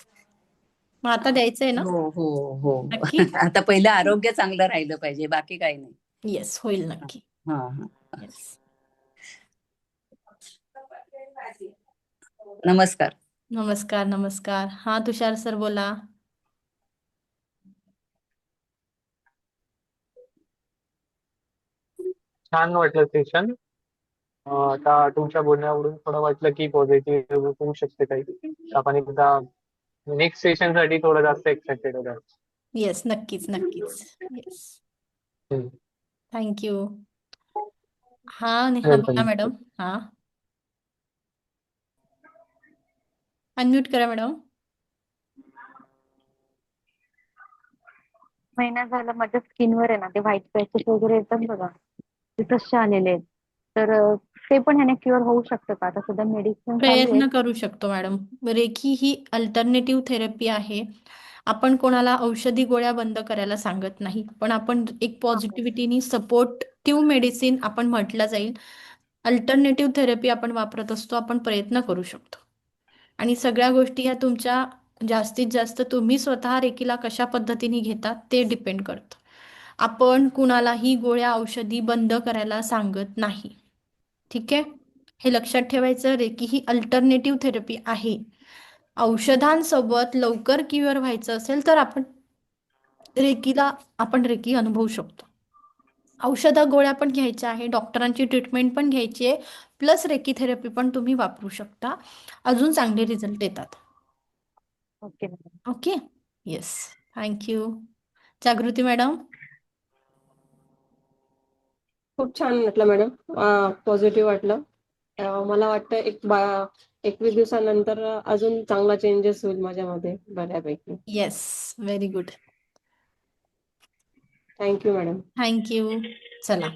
मग आता द्यायचंय ना? हो हो हो. नक्की? आता पहिलं आरोग्य चांगलं राहिलं पाहिजे, बाकी काही नाही. येस, होईल नक्की. हा हा. येस. नमस्कार. नमस्कार नमस्कार. हा, तुषार सर बोला. छान वाटलं सेशन. आता तुमच्या बोलण्यावरून थोडं वाटलं की पॉझिटिव्ह होऊ शकते काही. आपण एकदा नेक्स्ट सेशन साठी थोडं जास्त एक्साइटेड होतं. येस, नक्कीच नक्कीच. येस, हम्म. थँक्यू. हा नेहा बोला वेलकम. मॅडम. हा, अनम्यूट करा मॅडम. महिना झाला माझ्या स्किनवर आहे ना ते व्हाईट पॅचेस वगैरे येतात बघा, ते तसे आलेले आहेत. तर ते पण ह्याने क्युअर होऊ शकतं का? आता सध्या मेडिसिन चालू आहे. प्रयत्न करू शकतो मॅडम. रेकी ही अल्टरनेटिव्ह थेरपी आहे. आपण कोणाला औषधी गोळ्या बंद करायला सांगत नाही, पण आपण एक पॉझिटिव्हिटीनी सपोर्टिव्ह मेडिसिन आपण म्हटलं जाईल, अल्टरनेटिव्ह थेरपी आपण वापरत असतो. आपण प्रयत्न करू शकतो. आणि सगळ्या गोष्टी ह्या तुमच्या जास्तीत जास्त तुम्ही स्वतः रेकीला कशा पद्धतीने घेतात ते डिपेंड करतं. आपण कुणालाही गोळ्या औषधी बंद करायला सांगत नाही. ठीक आहे, हे लक्षात ठेवायचं. रेकी ही अल्टरनेटिव्ह थेरपी आहे. औषधांसोबत लवकर क्युअर व्हायचं असेल तर आपण रेकी अनुभवू शकतो. औषधं गोळ्या पण घ्यायच्या आहे, डॉक्टरांची ट्रीटमेंट पण घ्यायची आहे, प्लस रेकी थेरपी पण तुम्ही वापरू शकता. अजून चांगले रिझल्ट येतात. Okay. Okay, yes, thank you. Jagruti madam. खूप छान वाटलं मॅडम, पॉझिटिव्ह वाटलं. मला वाटतं 21 दिवसानंतर अजून चांगला चेंजेस होईल माझ्यामध्ये बऱ्यापैकी. Yes, very good. Thank you madam. Thank you. चला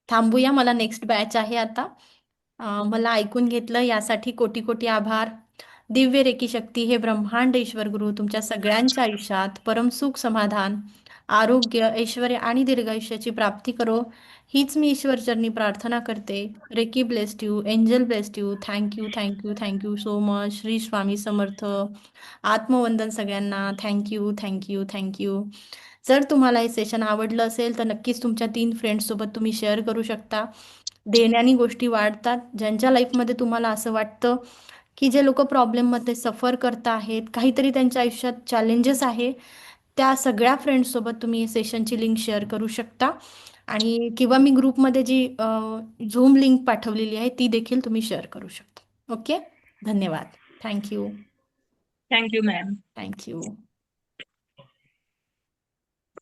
थांबूया, मला नेक्स्ट बॅच आहे आता. मला ऐकून घेतलं यासाठी कोटी कोटी आभार. दिव्य रेकी शक्ती हे ब्रह्मांड ईश्वर गुरु तुमच्या सगळ्यांच्या आयुष्यात परमसुख, समाधान, आरोग्य, ऐश्वर्य आणि दीर्घायुष्याची प्राप्ती करो, हीच मी ईश्वरचरणी प्रार्थना करते. Reiki blessed you, angel blessed you. Thank you thank you thank you so much. Shri Swami Samarth. आत्मवंदन सगळ्यांना. Thank you thank you thank you. जर तुम्हाला हे सेशन आवडलं असेल तर नक्कीच तुमच्या 3 फ्रेंड्ससोबत तुम्ही शेअर करू शकता. देण्याने गोष्टी वाढतात. ज्यांच्या लाईफमध्ये तुम्हाला असं वाटतं की जे लोक प्रॉब्लेममध्ये सफर करत आहेत, काहीतरी त्यांच्या आयुष्यात चॅलेंजेस आहे, त्या सगळ्या फ्रेंड्ससोबत तुम्ही सेशनची लिंक शेअर करू शकता. आणि किंवा मी ग्रुपमध्ये जी झूम लिंक पाठवलेली आहे ती देखील तुम्ही शेअर करू शकता. ओके, धन्यवाद. थँक्यू. Thank you ma'am. थँक्यू.